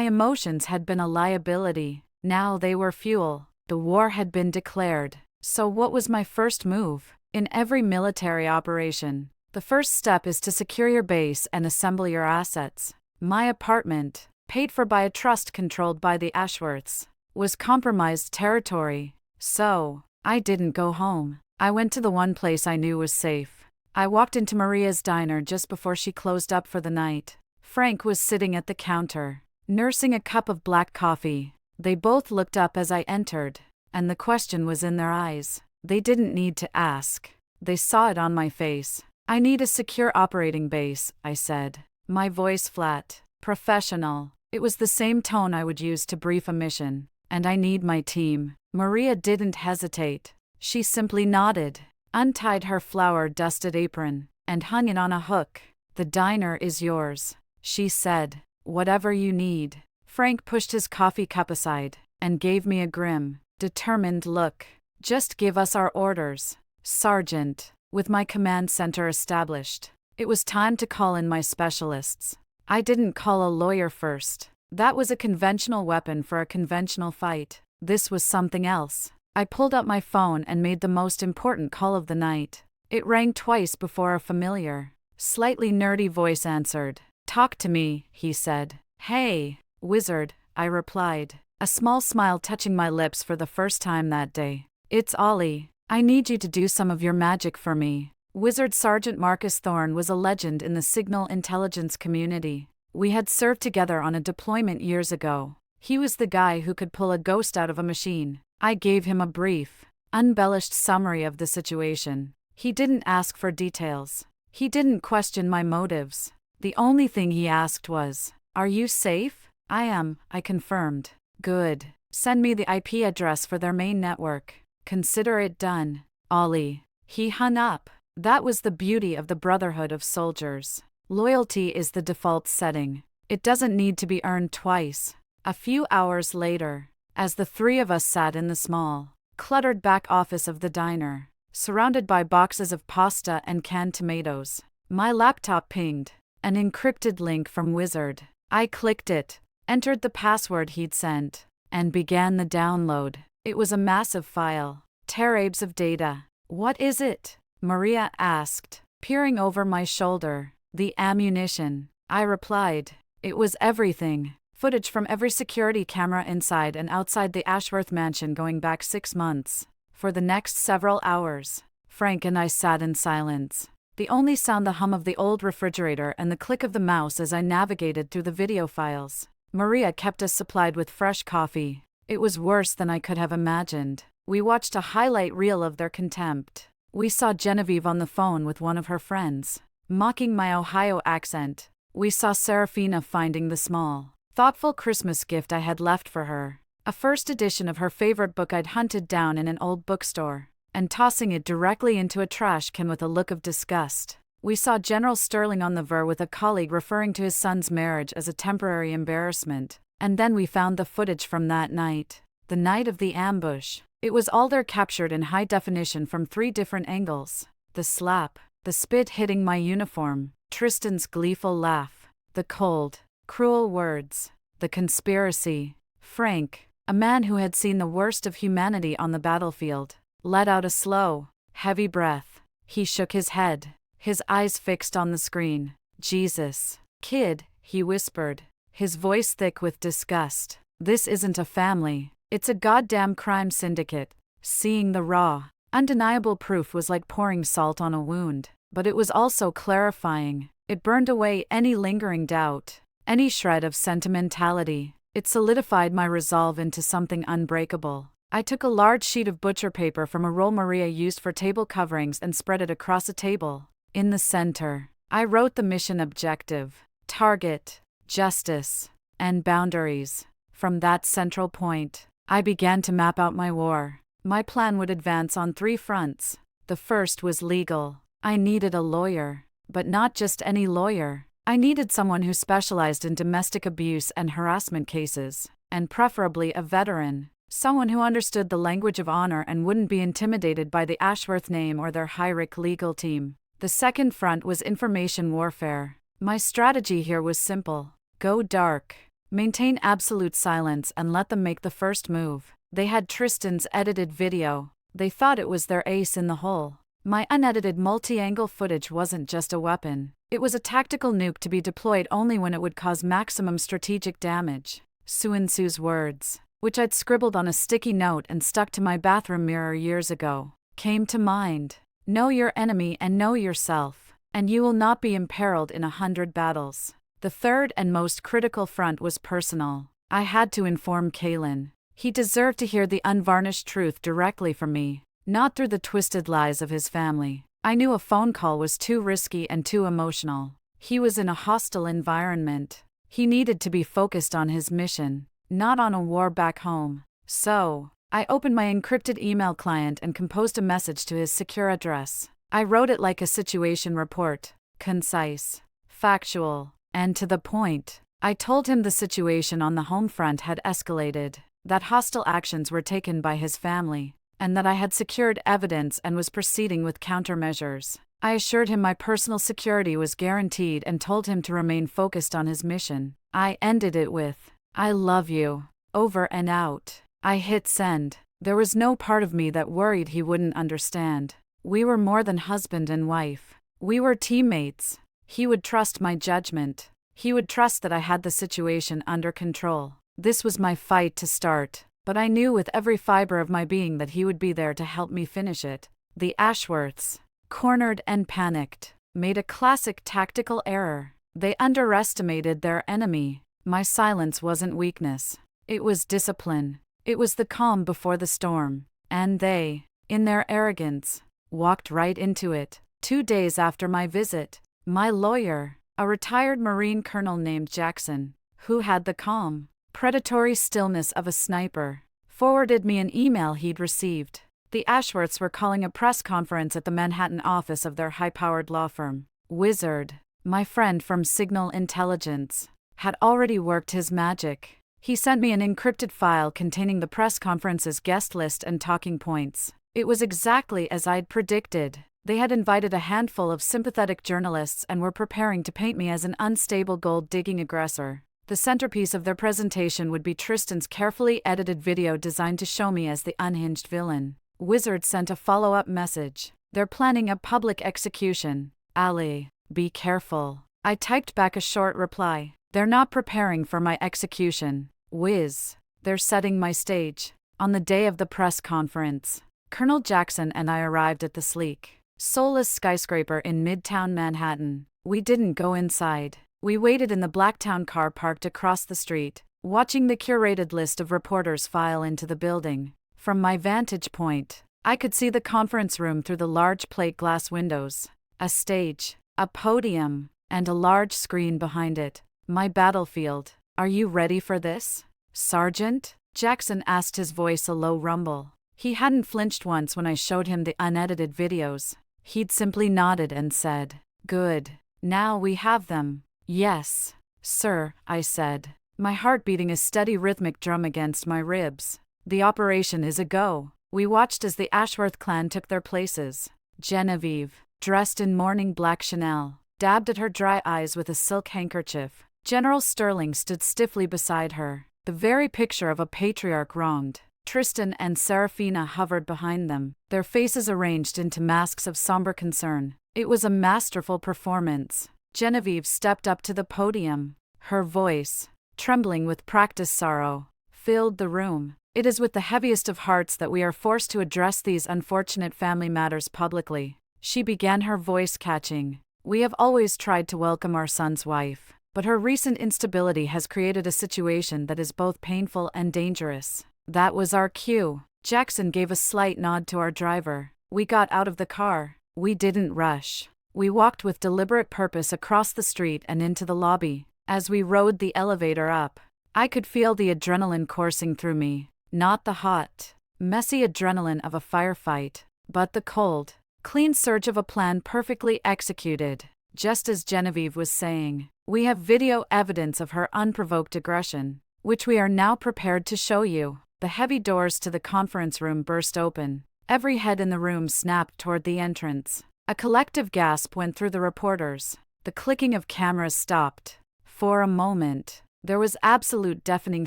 emotions had been a liability. Now they were fuel. The war had been declared. So what was my first move? In every military operation, the first step is to secure your base and assemble your assets. My apartment, paid for by a trust controlled by the Ashworths, was compromised territory. So, I didn't go home. I went to the one place I knew was safe. I walked into Maria's diner just before she closed up for the night. Frank was sitting at the counter, nursing a cup of black coffee. They both looked up as I entered, and the question was in their eyes. They didn't need to ask. They saw it on my face. I need a secure operating base, I said, my voice flat, professional. It was the same tone I would use to brief a mission. And I need my team. Maria didn't hesitate. She simply nodded, untied her flour-dusted apron, and hung it on a hook. The diner is yours, she said. Whatever you need. Frank pushed his coffee cup aside and gave me a grim, determined look. Just give us our orders, Sergeant. With my command center established, it was time to call in my specialists. I didn't call a lawyer first. That was a conventional weapon for a conventional fight. This was something else. I pulled up my phone and made the most important call of the night. It rang twice before a familiar, slightly nerdy voice answered. "Talk to me," he said. "Hey, wizard," I replied, a small smile touching my lips for the first time that day. "It's Ollie. I need you to do some of your magic for me." Wizard Sergeant Marcus Thorne was a legend in the signal intelligence community. We had served together on a deployment years ago. He was the guy who could pull a ghost out of a machine. I gave him a brief, unembellished summary of the situation. He didn't ask for details. He didn't question my motives. The only thing he asked was, "Are you safe?" "I am," I confirmed. "Good. Send me the IP address for their main network." "Consider it done, Ollie." He hung up. That was the beauty of the brotherhood of soldiers. Loyalty is the default setting. It doesn't need to be earned twice. A few hours later, as the three of us sat in the small, cluttered back office of the diner, surrounded by boxes of pasta and canned tomatoes, my laptop pinged. An encrypted link from Wizard. I clicked it, entered the password he'd sent, and began the download. It was a massive file, terabytes of data. "What is it?" Maria asked, peering over my shoulder. "The ammunition," I replied. It was everything. Footage from every security camera inside and outside the Ashworth mansion going back 6 months. For the next several hours, Frank and I sat in silence. The only sound, the hum of the old refrigerator and the click of the mouse as I navigated through the video files. Maria kept us supplied with fresh coffee. It was worse than I could have imagined. We watched a highlight reel of their contempt. We saw Genevieve on the phone with one of her friends, mocking my Ohio accent. We saw Serafina finding the small, thoughtful Christmas gift I had left for her, a first edition of her favorite book I'd hunted down in an old bookstore, and tossing it directly into a trash can with a look of disgust. We saw General Sterling on the verge with a colleague referring to his son's marriage as a temporary embarrassment. And then we found the footage from that night. The night of the ambush. It was all there, captured in high definition from 3 different angles. The slap, the spit hitting my uniform, Tristan's gleeful laugh, the cold, cruel words, the conspiracy. Frank, a man who had seen the worst of humanity on the battlefield, let out a slow, heavy breath. He shook his head, his eyes fixed on the screen. "Jesus, kid," he whispered, his voice thick with disgust. "This isn't a family. It's a goddamn crime syndicate." Seeing the raw, undeniable proof was like pouring salt on a wound, but it was also clarifying. It burned away any lingering doubt, any shred of sentimentality. It solidified my resolve into something unbreakable. I took a large sheet of butcher paper from a roll Maria used for table coverings and spread it across a table. In the center, I wrote the mission objective, target, justice, and boundaries. From that central point, I began to map out my war. My plan would advance on 3 fronts. The first was legal. I needed a lawyer, but not just any lawyer. I needed someone who specialized in domestic abuse and harassment cases, and preferably a veteran. Someone who understood the language of honor and wouldn't be intimidated by the Ashworth name or their high-risk legal team. The second front was information warfare. My strategy here was simple. Go dark. Maintain absolute silence and let them make the first move. They had Tristan's edited video. They thought it was their ace in the hole. My unedited multi-angle footage wasn't just a weapon. It was a tactical nuke to be deployed only when it would cause maximum strategic damage. Sun Tzu's words, which I'd scribbled on a sticky note and stuck to my bathroom mirror years ago, came to mind. Know your enemy and know yourself, and you will not be imperiled in 100 battles. The third and most critical front was personal. I had to inform Kalen. He deserved to hear the unvarnished truth directly from me, not through the twisted lies of his family. I knew a phone call was too risky and too emotional. He was in a hostile environment. He needed to be focused on his mission, not on a war back home. So, I opened my encrypted email client and composed a message to his secure address. I wrote it like a situation report, concise, factual, and to the point. I told him the situation on the home front had escalated, that hostile actions were taken by his family, and that I had secured evidence and was proceeding with countermeasures. I assured him my personal security was guaranteed and told him to remain focused on his mission. I ended it with, "I love you. Over and out." I hit send. There was no part of me that worried he wouldn't understand. We were more than husband and wife. We were teammates. He would trust my judgment. He would trust that I had the situation under control. This was my fight to start, but I knew with every fiber of my being that he would be there to help me finish it. The Ashworths, cornered and panicked, made a classic tactical error. They underestimated their enemy. My silence wasn't weakness. It was discipline. It was the calm before the storm. And they, in their arrogance, walked right into it. 2 days after my visit, my lawyer, a retired Marine colonel named Jackson, who had the calm, predatory stillness of a sniper, forwarded me an email he'd received. The Ashworths were calling a press conference at the Manhattan office of their high-powered law firm. Wizard, my friend from Signal Intelligence, had already worked his magic. He sent me an encrypted file containing the press conference's guest list and talking points. It was exactly as I'd predicted. They had invited a handful of sympathetic journalists and were preparing to paint me as an unstable gold-digging aggressor. The centerpiece of their presentation would be Tristan's carefully edited video designed to show me as the unhinged villain. Wizard sent a follow-up message. "They're planning a public execution. Ali, be careful." I typed back a short reply. "They're not preparing for my execution, Wiz. They're setting my stage." On the day of the press conference, Colonel Jackson and I arrived at the sleek, soulless skyscraper in Midtown Manhattan. We didn't go inside. We waited in the Blacktown car parked across the street, watching the curated list of reporters file into the building. From my vantage point, I could see the conference room through the large plate glass windows. A stage, a podium, and a large screen behind it. My battlefield. "Are you ready for this, Sergeant?" Jackson asked, his voice a low rumble. He hadn't flinched once when I showed him the unedited videos. He'd simply nodded and said, "Good. Now we have them." "Yes, sir," I said, my heart beating a steady rhythmic drum against my ribs. "The operation is a go." We watched as the Ashworth clan took their places. Genevieve, dressed in mourning black Chanel, dabbed at her dry eyes with a silk handkerchief. General Sterling stood stiffly beside her, the very picture of a patriarch wronged. Tristan and Serafina hovered behind them, their faces arranged into masks of somber concern. It was a masterful performance. Genevieve stepped up to the podium. Her voice, trembling with practiced sorrow, filled the room. "It is with the heaviest of hearts that we are forced to address these unfortunate family matters publicly," she began, her voice catching. "We have always tried to welcome our son's wife, but her recent instability has created a situation that is both painful and dangerous." That was our cue. Jackson gave a slight nod to our driver. We got out of the car. We didn't rush. We walked with deliberate purpose across the street and into the lobby. As we rode the elevator up, I could feel the adrenaline coursing through me. Not the hot, messy adrenaline of a firefight, but the cold, clean surge of a plan perfectly executed. Just as Genevieve was saying, "We have video evidence of her unprovoked aggression, which we are now prepared to show you." The heavy doors to the conference room burst open. Every head in the room snapped toward the entrance. A collective gasp went through the reporters. The clicking of cameras stopped. For a moment, there was absolute deafening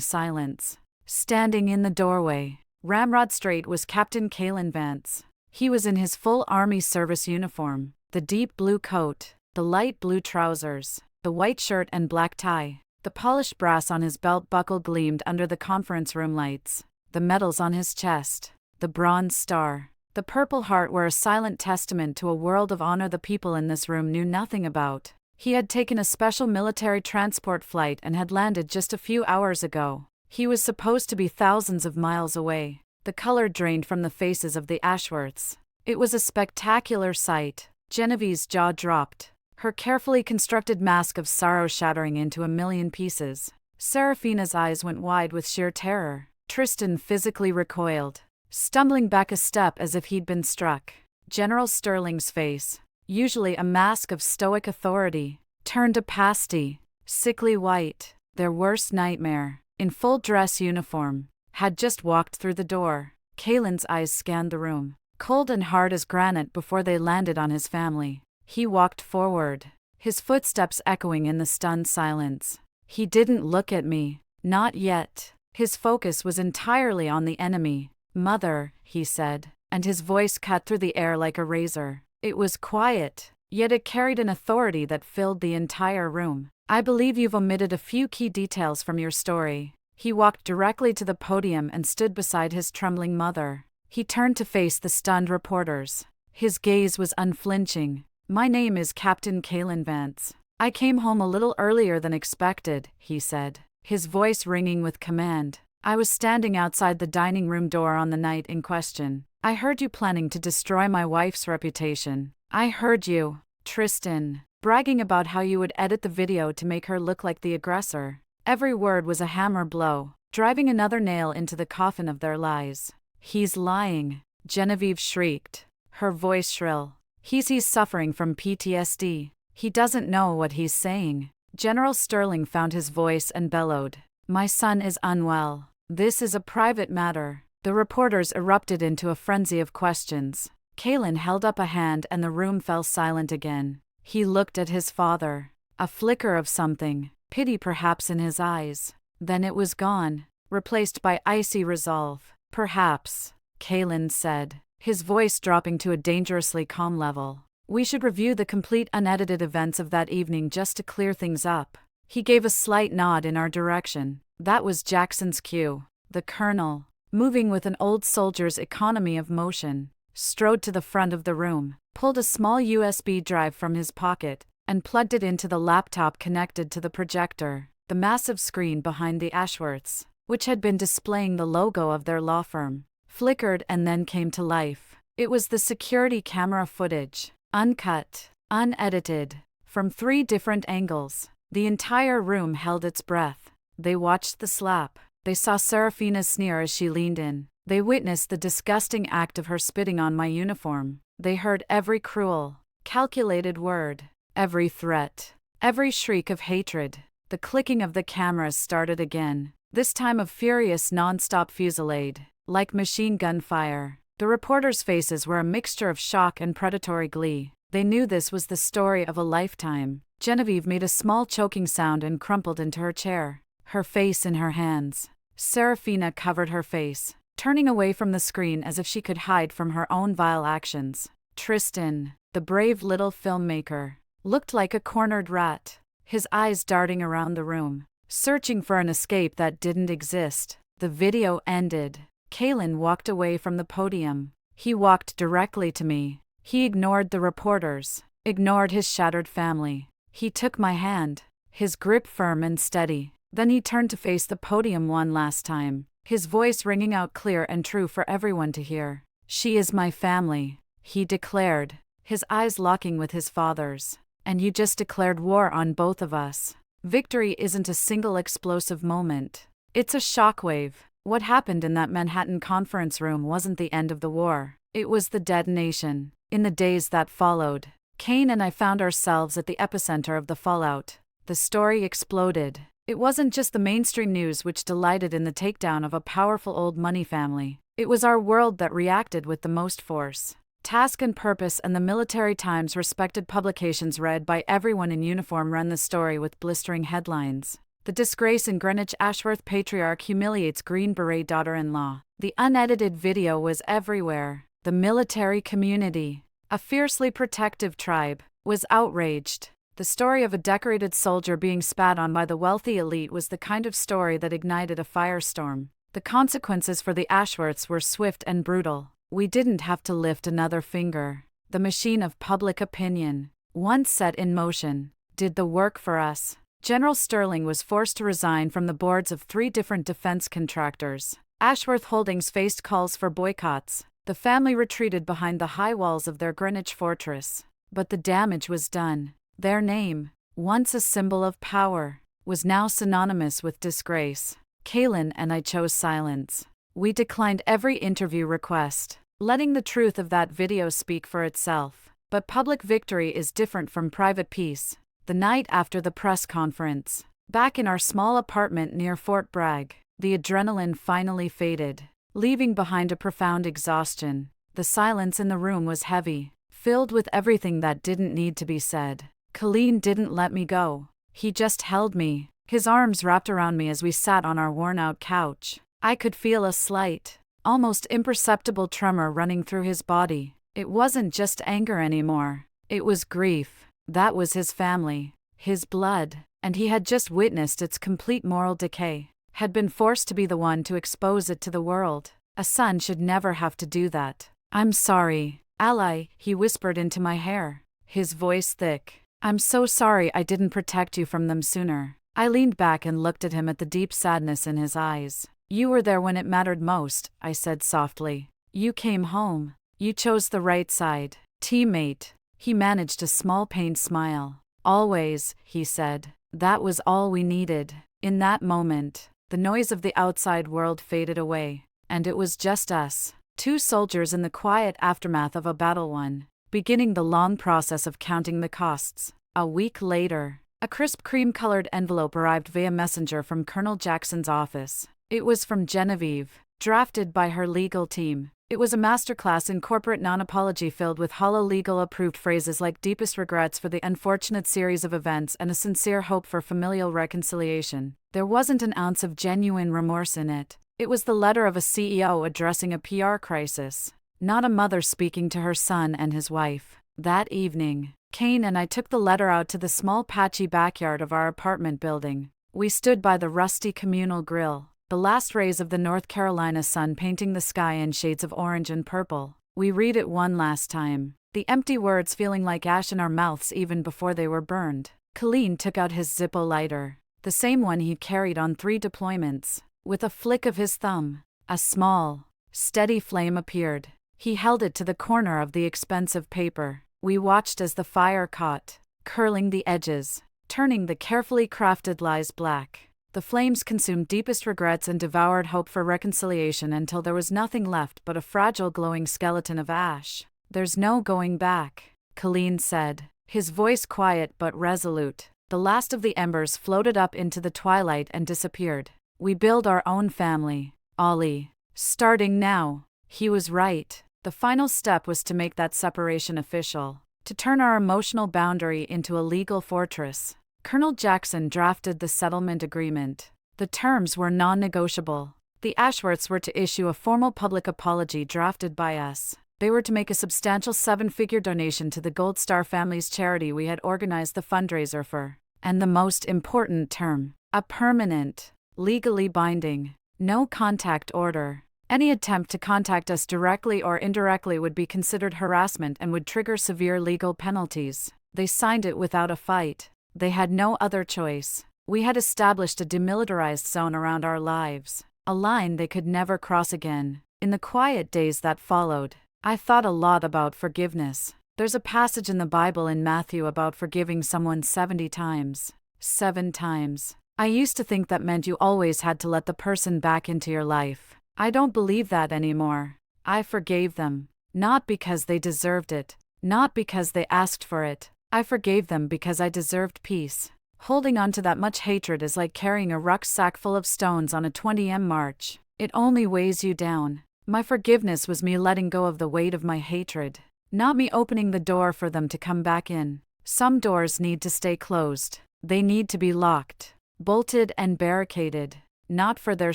silence. Standing in the doorway, ramrod straight, was Captain Kalen Vance. He was in his full Army service uniform, the deep blue coat, the light blue trousers, the white shirt and black tie. The polished brass on his belt buckle gleamed under the conference room lights. The medals on his chest, the bronze star, the purple heart were a silent testament to a world of honor the people in this room knew nothing about. He had taken a special military transport flight and had landed just a few hours ago. He was supposed to be thousands of miles away. The color drained from the faces of the Ashworths. It was a spectacular sight. Genevieve's jaw dropped, her carefully constructed mask of sorrow shattering into a million pieces. Seraphina's eyes went wide with sheer terror. Tristan physically recoiled, stumbling back a step as if he'd been struck. General Sterling's face, usually a mask of stoic authority, turned a pasty, sickly white. Their worst nightmare, in full dress uniform, had just walked through the door. Kalen's eyes scanned the room, cold and hard as granite before they landed on his family. He walked forward, his footsteps echoing in the stunned silence. He didn't look at me, not yet. His focus was entirely on the enemy. "Mother," he said, and his voice cut through the air like a razor. It was quiet, yet it carried an authority that filled the entire room. "I believe you've omitted a few key details from your story." He walked directly to the podium and stood beside his trembling mother. He turned to face the stunned reporters. His gaze was unflinching. "My name is Captain Kalen Vance. I came home a little earlier than expected," he said, his voice ringing with command. "I was standing outside the dining room door on the night in question. I heard you planning to destroy my wife's reputation. I heard you, Tristan, bragging about how you would edit the video to make her look like the aggressor." Every word was a hammer blow, driving another nail into the coffin of their lies. "He's lying," Genevieve shrieked, her voice shrill. He's suffering from PTSD. He doesn't know what he's saying." General Sterling found his voice and bellowed, "My son is unwell. This is a private matter." The reporters erupted into a frenzy of questions. Kalen held up a hand and the room fell silent again. He looked at his father, a flicker of something, pity perhaps in his eyes. Then it was gone, replaced by icy resolve. "Perhaps," Kalen said, his voice dropping to a dangerously calm level. "We should review the complete unedited events of that evening just to clear things up." He gave a slight nod in our direction. That was Jackson's cue. The colonel, moving with an old soldier's economy of motion, strode to the front of the room, pulled a small USB drive from his pocket, and plugged it into the laptop connected to the projector. The massive screen behind the Ashworths, which had been displaying the logo of their law firm, flickered and then came to life. It was the security camera footage, uncut, unedited, from 3 different angles. The entire room held its breath. They watched the slap. They saw Seraphina's sneer as she leaned in. They witnessed the disgusting act of her spitting on my uniform. They heard every cruel, calculated word, every threat, every shriek of hatred. The clicking of the cameras started again, this time a furious non-stop fusillade, like machine gun fire. The reporters' faces were a mixture of shock and predatory glee. They knew this was the story of a lifetime. Genevieve made a small choking sound and crumpled into her chair, her face in her hands. Seraphina covered her face, turning away from the screen as if she could hide from her own vile actions. Tristan, the brave little filmmaker, looked like a cornered rat, his eyes darting around the room, searching for an escape that didn't exist. The video ended. Kalen walked away from the podium. He walked directly to me. He ignored the reporters, ignored his shattered family. He took my hand, his grip firm and steady. Then he turned to face the podium one last time, his voice ringing out clear and true for everyone to hear. "She is my family," he declared, his eyes locking with his father's. "And you just declared war on both of us." Victory isn't a single explosive moment. It's a shockwave. What happened in that Manhattan conference room wasn't the end of the war. It was the detonation. In the days that followed, Kane and I found ourselves at the epicenter of the fallout. The story exploded. It wasn't just the mainstream news which delighted in the takedown of a powerful old money family. It was our world that reacted with the most force. Task and Purpose and the Military Times, respected publications read by everyone in uniform, ran the story with blistering headlines. The disgrace in Greenwich: Ashworth patriarch humiliates Green Beret daughter-in-law. The unedited video was everywhere. The military community, a fiercely protective tribe, was outraged. The story of a decorated soldier being spat on by the wealthy elite was the kind of story that ignited a firestorm. The consequences for the Ashworths were swift and brutal. We didn't have to lift another finger. The machine of public opinion, once set in motion, did the work for us. General Sterling was forced to resign from the boards of 3 different defense contractors. Ashworth Holdings faced calls for boycotts. The family retreated behind the high walls of their Greenwich fortress. But the damage was done. Their name, once a symbol of power, was now synonymous with disgrace. Kaylin and I chose silence. We declined every interview request, letting the truth of that video speak for itself. But public victory is different from private peace. The night after the press conference, back in our small apartment near Fort Bragg, the adrenaline finally faded, leaving behind a profound exhaustion. The silence in the room was heavy, filled with everything that didn't need to be said. Colleen didn't let me go. He just held me, his arms wrapped around me as we sat on our worn-out couch. I could feel a slight, almost imperceptible tremor running through his body. It wasn't just anger anymore. It was grief. That was his family, his blood, and he had just witnessed its complete moral decay, had been forced to be the one to expose it to the world. A son should never have to do that. "I'm sorry, Ally," he whispered into my hair, his voice thick. "I'm so sorry I didn't protect you from them sooner." I leaned back and looked at him at the deep sadness in his eyes. "You were there when it mattered most," I said softly. "You came home. You chose the right side." "Teammate." He managed a small pained smile. "Always," he said. That was all we needed. In that moment, the noise of the outside world faded away, and it was just us, 2 soldiers in the quiet aftermath of a battle won, beginning the long process of counting the costs. A week later, a crisp cream-colored envelope arrived via messenger from Colonel Jackson's office. It was from Genevieve, drafted by her legal team. It was a masterclass in corporate non-apology filled with hollow legal-approved phrases like deepest regrets for the unfortunate series of events and a sincere hope for familial reconciliation. There wasn't an ounce of genuine remorse in it. It was the letter of a CEO addressing a PR crisis, not a mother speaking to her son and his wife. That evening, Kane and I took the letter out to the small patchy backyard of our apartment building. We stood by the rusty communal grill, the last rays of the North Carolina sun painting the sky in shades of orange and purple. We read it one last time, the empty words feeling like ash in our mouths even before they were burned. Colleen took out his Zippo lighter, the same one he'd carried on 3 deployments. With a flick of his thumb, a small, steady flame appeared. He held it to the corner of the expensive paper. We watched as the fire caught, curling the edges, turning the carefully crafted lies black. The flames consumed deepest regrets and devoured hope for reconciliation until there was nothing left but a fragile glowing skeleton of ash. "There's no going back," Colleen said, his voice quiet but resolute. The last of the embers floated up into the twilight and disappeared. "We build our own family, Ollie. Starting now." He was right. The final step was to make that separation official, to turn our emotional boundary into a legal fortress. Colonel Jackson drafted the settlement agreement. The terms were non-negotiable. The Ashworths were to issue a formal public apology drafted by us. They were to make a substantial 7-figure donation to the Gold Star family's charity we had organized the fundraiser for. And the most important term, a permanent, legally binding, no-contact order. Any attempt to contact us directly or indirectly would be considered harassment and would trigger severe legal penalties. They signed it without a fight. They had no other choice. We had established a demilitarized zone around our lives, a line they could never cross again. In the quiet days that followed, I thought a lot about forgiveness. There's a passage in the Bible in Matthew about forgiving someone 70 times. 7 times. I used to think that meant you always had to let the person back into your life. I don't believe that anymore. I forgave them, not because they deserved it, not because they asked for it. I forgave them because I deserved peace. Holding on to that much hatred is like carrying a rucksack full of stones on a 20 m march. It only weighs you down. My forgiveness was me letting go of the weight of my hatred, not me opening the door for them to come back in. Some doors need to stay closed. They need to be locked, bolted and barricaded, not for their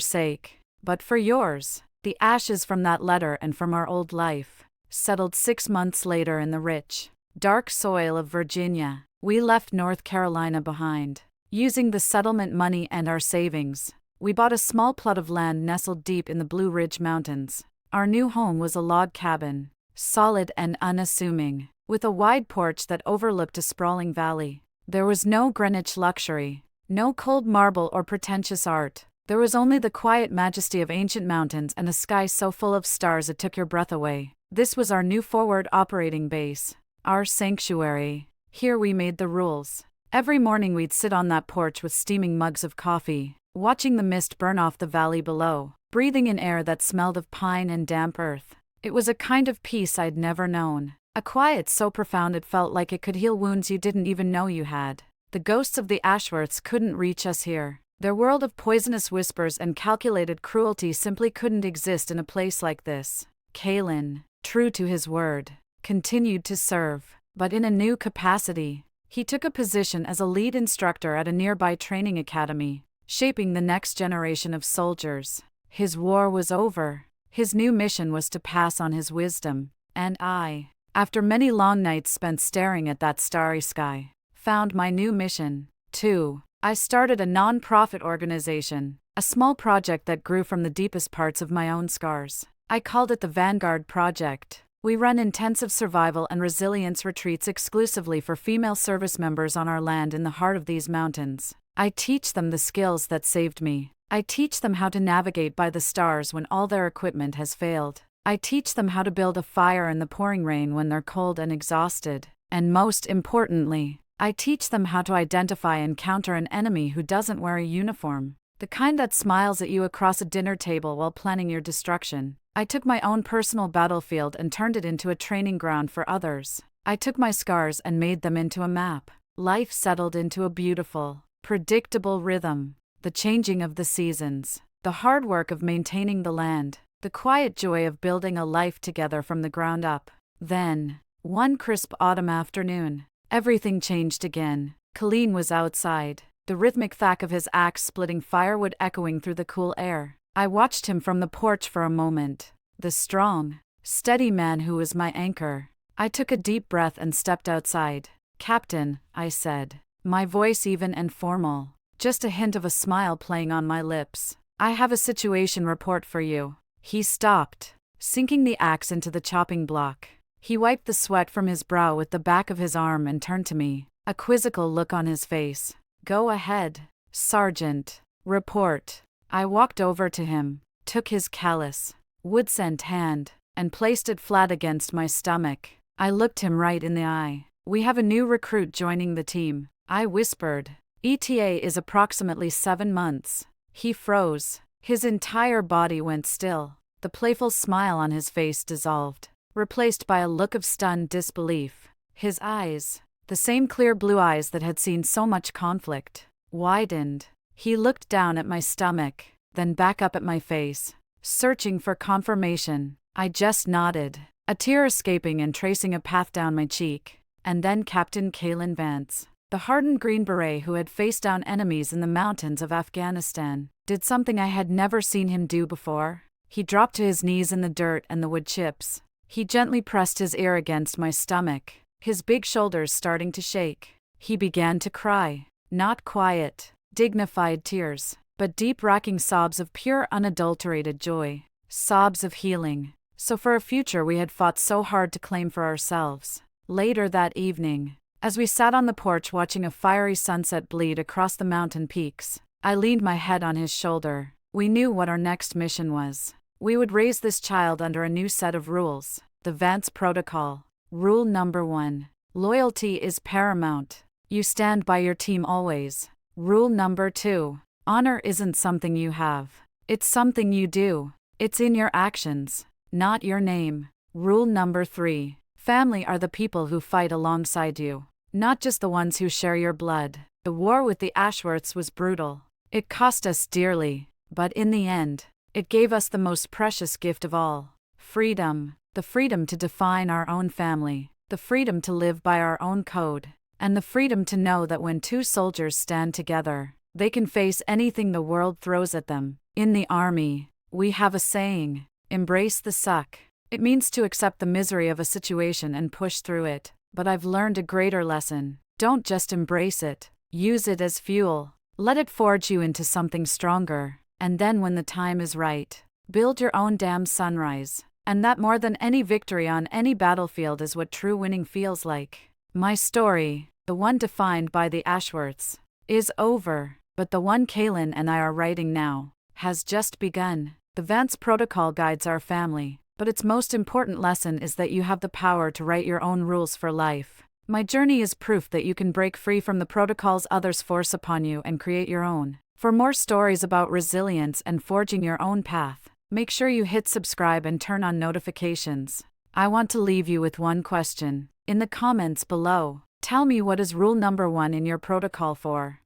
sake, but for yours. The ashes from that letter and from our old life settled 6 months later in the rich, dark soil of Virginia. We left North Carolina behind. Using the settlement money and our savings, we bought a small plot of land nestled deep in the Blue Ridge Mountains. Our new home was a log cabin, solid and unassuming, with a wide porch that overlooked a sprawling valley. There was no Greenwich luxury, no cold marble or pretentious art. There was only the quiet majesty of ancient mountains and a sky so full of stars it took your breath away. This was our new forward operating base, our sanctuary. Here we made the rules. Every morning we'd sit on that porch with steaming mugs of coffee, watching the mist burn off the valley below, breathing in air that smelled of pine and damp earth. It was a kind of peace I'd never known, a quiet so profound it felt like it could heal wounds you didn't even know you had. The ghosts of the Ashworths couldn't reach us here. Their world of poisonous whispers and calculated cruelty simply couldn't exist in a place like this. Kalen, true to his word, continued to serve, but in a new capacity. He took a position as a lead instructor at a nearby training academy, shaping the next generation of soldiers. His war was over. His new mission was to pass on his wisdom, and I, after many long nights spent staring at that starry sky, found my new mission, too. I started a non-profit organization, a small project that grew from the deepest parts of my own scars. I called it the Vanguard Project. We run intensive survival and resilience retreats exclusively for female service members on our land in the heart of these mountains. I teach them the skills that saved me. I teach them how to navigate by the stars when all their equipment has failed. I teach them how to build a fire in the pouring rain when they're cold and exhausted. And most importantly, I teach them how to identify and counter an enemy who doesn't wear a uniform, the kind that smiles at you across a dinner table while planning your destruction. I took my own personal battlefield and turned it into a training ground for others. I took my scars and made them into a map. Life settled into a beautiful, predictable rhythm. The changing of the seasons, the hard work of maintaining the land, the quiet joy of building a life together from the ground up. Then, one crisp autumn afternoon, everything changed again. Colleen was outside, the rhythmic thwack of his axe splitting firewood echoing through the cool air. I watched him from the porch for a moment, the strong, steady man who was my anchor. I took a deep breath and stepped outside. "Captain," I said, my voice even and formal, just a hint of a smile playing on my lips. "I have a situation report for you." He stopped, sinking the axe into the chopping block. He wiped the sweat from his brow with the back of his arm and turned to me, a quizzical look on his face. "Go ahead, Sergeant. Report." I walked over to him, took his callous, wood-scent hand, and placed it flat against my stomach. I looked him right in the eye. "We have a new recruit joining the team," I whispered. "ETA is approximately 7 months. He froze. His entire body went still. The playful smile on his face dissolved, replaced by a look of stunned disbelief. His eyes, the same clear blue eyes that had seen so much conflict, widened. He looked down at my stomach, then back up at my face, searching for confirmation. I just nodded, a tear escaping and tracing a path down my cheek. And then Captain Kalen Vance, the hardened Green Beret who had faced down enemies in the mountains of Afghanistan, did something I had never seen him do before. He dropped to his knees in the dirt and the wood chips. He gently pressed his ear against my stomach, his big shoulders starting to shake. He began to cry, not quiet, dignified tears, but deep racking sobs of pure unadulterated joy, sobs of healing. So for a future we had fought so hard to claim for ourselves. Later that evening, as we sat on the porch watching a fiery sunset bleed across the mountain peaks, I leaned my head on his shoulder. We knew what our next mission was. We would raise this child under a new set of rules, the Vance Protocol. Rule number 1. Loyalty is paramount. You stand by your team always. Rule number 2. Honor isn't something you have. It's something you do. It's in your actions, not your name. Rule number 3. Family are the people who fight alongside you, not just the ones who share your blood. The war with the Ashworths was brutal. It cost us dearly, but in the end, it gave us the most precious gift of all: freedom. The freedom to define our own family, the freedom to live by our own code, and the freedom to know that when two soldiers stand together, they can face anything the world throws at them. In the army, we have a saying: embrace the suck. It means to accept the misery of a situation and push through it. But I've learned a greater lesson. Don't just embrace it. Use it as fuel. Let it forge you into something stronger. And then when the time is right, build your own damn sunrise. And that, more than any victory on any battlefield, is what true winning feels like. My story, the one defined by the Ashworths, is over. But the one Kaylin and I are writing now has just begun. The Vance Protocol guides our family, but its most important lesson is that you have the power to write your own rules for life. My journey is proof that you can break free from the protocols others force upon you and create your own. For more stories about resilience and forging your own path, make sure you hit subscribe and turn on notifications. I want to leave you with one question. In the comments below, tell me, what is rule number 1 in your protocol for?